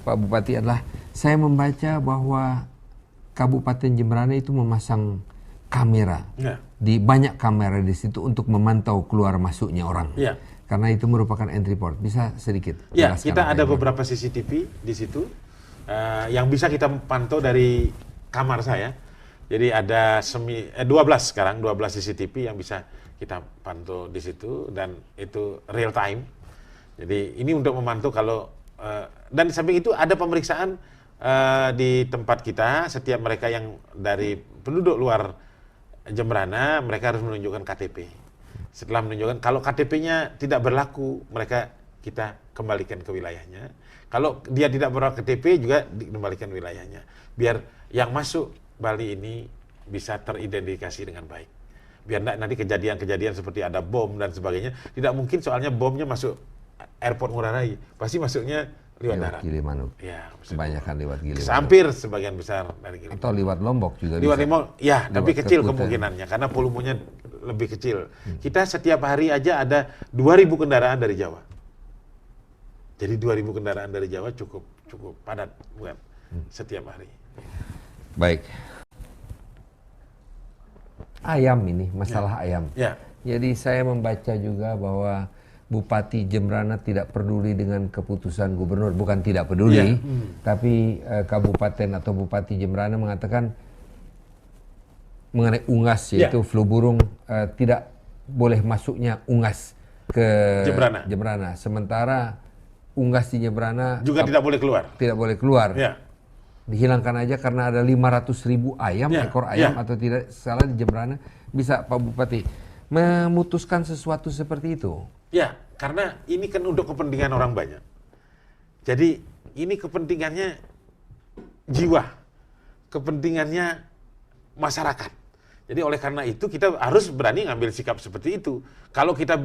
Pak Bupati adalah saya membaca bahwa Kabupaten Jemberana itu memasang kamera di banyak kamera di situ untuk memantau keluar masuknya orang. Karena itu merupakan entry port. Bisa sedikit? Ya, kita ada beberapa CCTV di situ yang bisa kita pantau dari kamar saya. Jadi ada 12 sekarang, 12 CCTV yang bisa kita pantau di situ dan itu real time. Jadi ini untuk memantau kalau dan di samping itu ada pemeriksaan di tempat kita. Setiap mereka yang dari penduduk luar Jemberana, mereka harus menunjukkan KTP. Setelah menunjukkan, kalau KTP-nya tidak berlaku, kita kembalikan ke wilayahnya. Kalau dia tidak berlaku KTP juga dikembalikan wilayahnya. Biar yang masuk Bali ini bisa teridentifikasi dengan baik. Biar nanti kejadian-kejadian seperti ada bom dan sebagainya. Tidak mungkin soalnya bomnya masuk airport Ngurah Rai. Pasti masuknya lewat darat. Gilimanuk. Ya, kebanyakan lewat Gilimanuk. Hampir sebagian besar dari Gilimanuk. Atau lewat Lombok juga lewat bisa. Lombok, ya, tapi kecil kemungkinannya karena volumenya lebih kecil. Kita setiap hari aja ada 2.000 kendaraan dari Jawa. Jadi 2.000 kendaraan dari Jawa cukup padat bukan setiap hari. Baik. Ayam ini, masalah ayam. Ya. Jadi saya membaca juga bahwa Bupati Jemberana tidak peduli dengan keputusan gubernur, bukan tidak peduli, tapi kabupaten atau Bupati Jemberana mengatakan mengenai unggas, yaitu flu burung, tidak boleh masuknya unggas ke Jemberana. Sementara unggas di Jemberana juga tidak boleh keluar. Tidak boleh keluar. Ya. Dihilangkan aja karena ada 500.000 ayam, ekor ayam atau tidak salah di Jemberana. Bisa Pak Bupati memutuskan sesuatu seperti itu? Ya, karena ini kan untuk kepentingan orang banyak. Jadi ini kepentingannya jiwa, kepentingannya masyarakat. Jadi oleh karena itu kita harus berani ngambil sikap seperti itu. Kalau kita,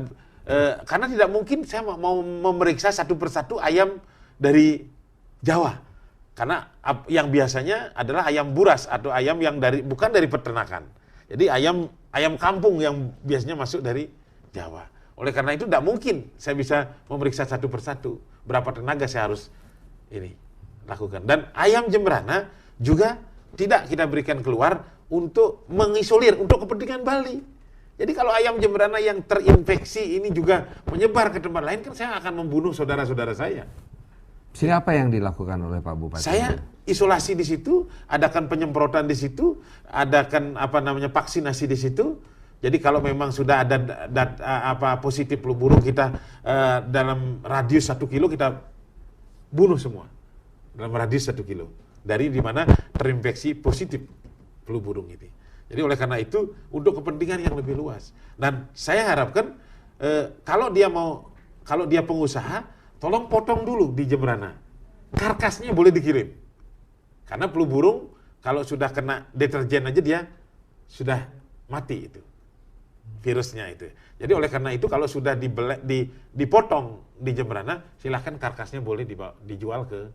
karena tidak mungkin saya mau memeriksa satu persatu ayam dari Jawa. Karena yang biasanya adalah ayam buras atau ayam yang bukan dari peternakan. Jadi ayam kampung yang biasanya masuk dari Jawa. Oleh karena itu tidak mungkin saya bisa memeriksa satu persatu. Berapa tenaga saya harus ini lakukan. Dan ayam Jemberana juga tidak kita berikan keluar untuk mengisolir, untuk kepentingan Bali. Jadi kalau ayam Jemberana yang terinfeksi ini juga menyebar ke tempat lain, kan saya akan membunuh saudara-saudara saya. Siapa yang dilakukan oleh Pak Bupati? Saya isolasi di situ, adakan penyemprotan di situ, adakan vaksinasi di situ. Jadi kalau memang sudah ada positif flu burung, kita dalam radius 1 kilo kita bunuh semua. Dalam radius 1 kilo. Dari di mana terinfeksi positif flu burung ini. Jadi oleh karena itu untuk kepentingan yang lebih luas. Dan saya harapkan kalau dia pengusaha, tolong potong dulu di Jemberana. Karkasnya boleh dikirim. Karena flu burung kalau sudah kena deterjen aja dia sudah mati itu. Virusnya itu. Jadi oleh karena itu kalau sudah dipotong di Jemberana, silahkan karkasnya boleh dijual ke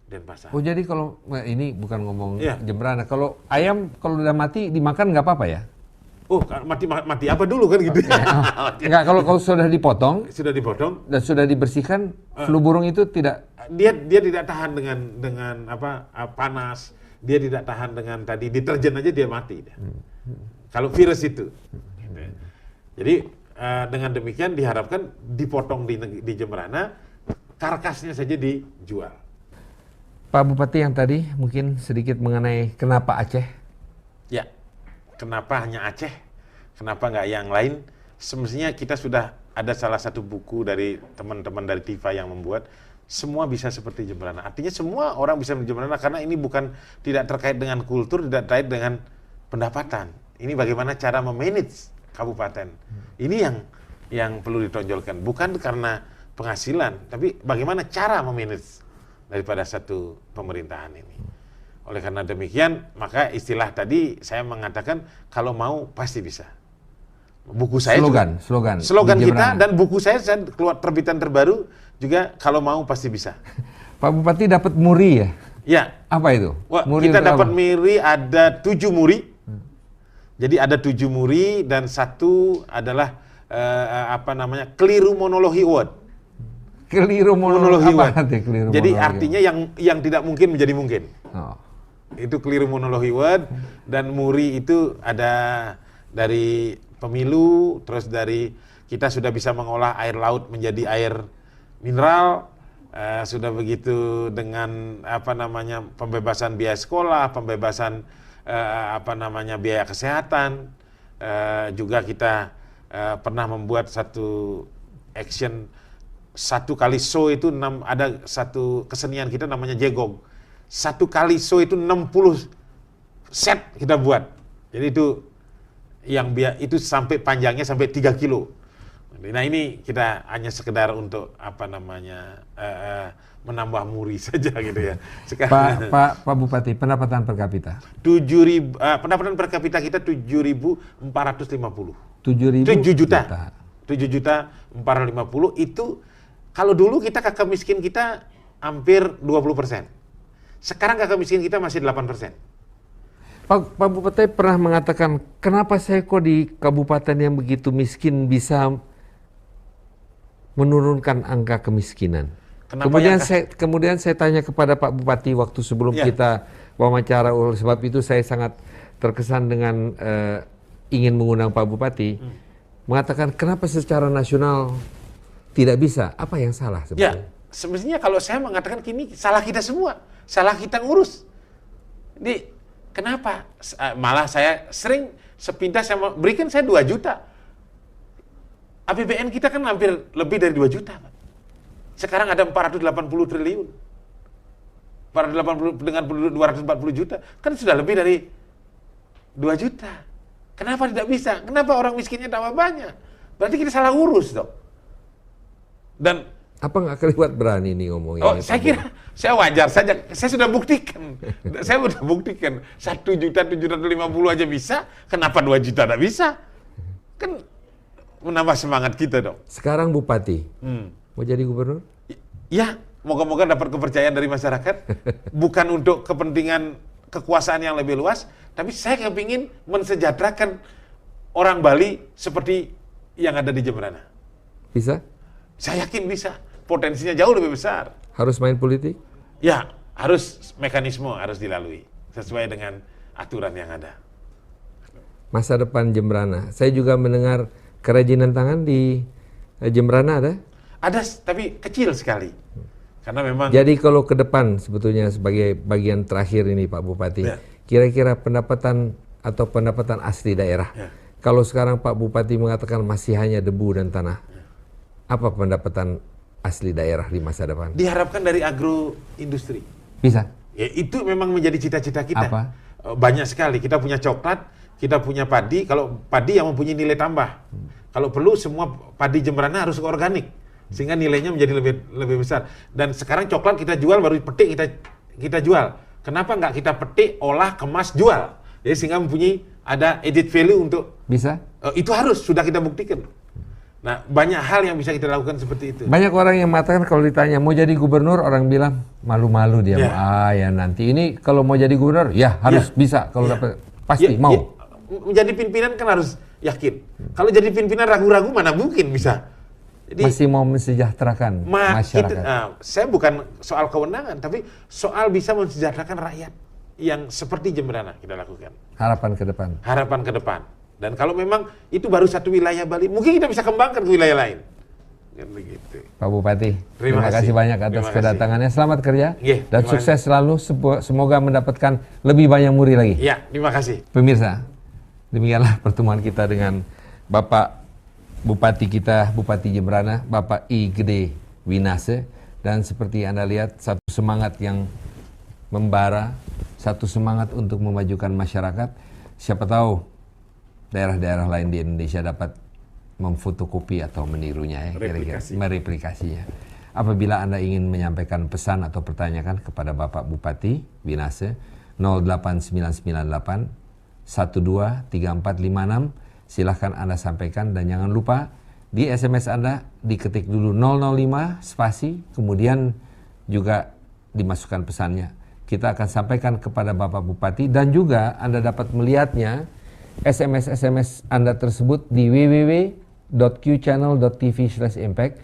Denpasar. Oh jadi kalau ini bukan ngomong Jemberana, kalau ayam kalau udah mati dimakan nggak apa-apa ya? Oh mati apa dulu kan gitu? Enggak, kalau sudah dipotong dan sudah dibersihkan, flu burung itu tidak. Dia tidak tahan dengan panas. dia tidak tahan dengan tadi deterjen aja dia mati. Kalau virus itu. Jadi dengan demikian diharapkan dipotong di Jemberana, karkasnya saja dijual. Pak Bupati yang tadi mungkin sedikit mengenai kenapa Aceh? Ya, kenapa hanya Aceh? Kenapa nggak yang lain? Semestinya kita sudah ada salah satu buku dari teman-teman dari TIFA yang membuat semua bisa seperti Jemberana. Artinya semua orang bisa menjadi Jemberana karena ini bukan tidak terkait dengan kultur, tidak terkait dengan pendapatan. Ini bagaimana cara memanage kabupaten. Ini yang perlu ditonjolkan. Bukan karena penghasilan, tapi bagaimana cara memanage daripada satu pemerintahan ini. Oleh karena demikian, maka istilah tadi saya mengatakan kalau mau pasti bisa. Buku saya slogan kita dan buku saya keluar terbitan terbaru juga kalau mau pasti bisa. Pak Bupati dapat muri ya? Ya. Apa itu? Wah, kita dapat muri ada 7 muri. Jadi ada 7 muri dan satu adalah keliru monologi award. Keliru monologi award. Jadi artinya yang tidak mungkin menjadi mungkin. Oh. Itu keliru monologi award dan muri itu ada dari pemilu, terus dari kita sudah bisa mengolah air laut menjadi air mineral, sudah begitu dengan pembebasan biaya sekolah, pembebasan biaya kesehatan, juga kita pernah membuat satu action 1 kali show itu ada satu kesenian kita namanya jegong. 1 kali show itu 60 set kita buat. Jadi itu sampai panjangnya sampai 3 kilo. Nah ini kita hanya sekedar untuk menambah muri saja gitu ya. Sekarang, Pak Bupati, pendapatan per kapita? 7.000 pendapatan per kapita kita 7.450. 7 juta. 7.450 itu kalau dulu kakak miskin kita hampir 20%. Sekarang kakak miskin kita masih 8%. Pak Bupati pernah mengatakan, kenapa saya kok di kabupaten yang begitu miskin bisa menurunkan angka kemiskinan? Kemudian saya tanya kepada Pak Bupati waktu sebelum kita wawancara, oleh sebab itu saya sangat terkesan dengan ingin mengundang Pak Bupati, mengatakan kenapa secara nasional tidak bisa? Apa yang salah sebenarnya? Ya, semestinya kalau saya mengatakan kini salah kita semua, salah kita ngurus. Kenapa? Malah saya sering sepintas saya berikan saya 2 juta. APBN kita kan hampir lebih dari 2 juta, Pak. Sekarang ada 480 triliun. 480 dengan 240 juta, kan sudah lebih dari 2 juta. Kenapa tidak bisa? Kenapa orang miskinnya tambah banyak? Berarti kita salah urus, dong. Dan apa nggak kelewat berani nih ngomongnya? Oh, saya kira saya wajar saja. Saya sudah buktikan. 1.750.000 aja bisa. Kenapa 2 juta tidak bisa? Kan menambah semangat kita dong. Sekarang Bupati, mau jadi gubernur? Ya, moga-moga dapat kepercayaan dari masyarakat. Bukan untuk kepentingan kekuasaan yang lebih luas, tapi saya kepingin mensejahterakan orang Bali seperti yang ada di Jemberana. Bisa? Saya yakin bisa. Potensinya jauh lebih besar. Harus main politik? Ya, harus mekanisme harus dilalui sesuai dengan aturan yang ada. Masa depan Jemberana. Saya juga mendengar kerajinan tangan di Jemberana ada? Ada, tapi kecil sekali. Karena memang. Jadi kalau ke depan sebetulnya sebagai bagian terakhir ini Pak Bupati, kira-kira pendapatan asli daerah. Kalau sekarang Pak Bupati mengatakan masih hanya debu dan tanah, apa pendapatan asli daerah di masa depan? Diharapkan dari agroindustri. Bisa? Ya, itu memang menjadi cita-cita kita. Apa? Banyak sekali. Kita punya coklat, kita punya padi. Kalau padi yang mempunyai nilai tambah. Kalau perlu semua padi Jemberana harus organik. Sehingga nilainya menjadi lebih besar. Dan sekarang coklat kita jual, baru petik kita jual. Kenapa nggak kita petik, olah, kemas, jual? Jadi sehingga mempunyai ada added value untuk. Bisa? Itu harus, sudah kita buktikan. Nah, banyak hal yang bisa kita lakukan seperti itu. Banyak orang yang mengatakan kalau ditanya mau jadi gubernur, orang bilang malu-malu dia. Ya nanti ini kalau mau jadi gubernur, ya harus bisa. Kalau dapat pasti mau. Menjadi pimpinan kan harus yakin. Kalau jadi pimpinan ragu-ragu mana mungkin bisa. Jadi, masih mau mensejahterakan masyarakat. Saya bukan soal kewenangan, tapi soal bisa mensejahterakan rakyat yang seperti Jemberana kita lakukan. Harapan ke depan. Harapan ke depan. Dan kalau memang itu baru satu wilayah Bali, mungkin kita bisa kembangkan ke wilayah lain. Kan begitu. Pak Bupati, Terima terima kasih kasih. banyak atas Terima kasih. kedatangannya. Selamat kerja Iya, dan terima sukses selalu. Semoga mendapatkan lebih banyak murid lagi. Ya, terima kasih. Pemirsa, demikianlah pertemuan kita dengan Bapak Bupati kita, Bupati Jemberana, Bapak I Gede Winase. Dan seperti Anda lihat, satu semangat yang membara, satu semangat untuk memajukan masyarakat. Siapa tahu daerah-daerah lain di Indonesia dapat memfotokopi atau menirunya, ya, kira-kira mereplikasinya. Apabila Anda ingin menyampaikan pesan atau pertanyaan kepada Bapak Bupati Winase, 08998 123456, silahkan Anda sampaikan, dan jangan lupa di SMS Anda diketik dulu 005 spasi, kemudian juga dimasukkan pesannya. Kita akan sampaikan kepada Bapak Bupati, dan juga Anda dapat melihatnya SMS Anda tersebut di www.qchannel.tv/impact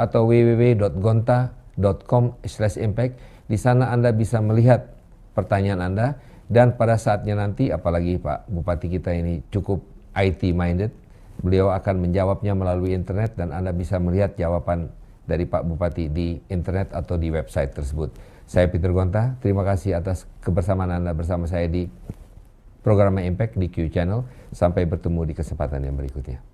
atau www.gonta.com/impact. Di sana Anda bisa melihat pertanyaan Anda, dan pada saatnya nanti, apalagi Pak Bupati kita ini cukup IT minded, beliau akan menjawabnya melalui internet, dan Anda bisa melihat jawaban dari Pak Bupati di internet atau di website tersebut. Saya Peter Gonta, terima kasih atas kebersamaan Anda bersama saya di program Impact di Q Channel. Sampai bertemu di kesempatan yang berikutnya.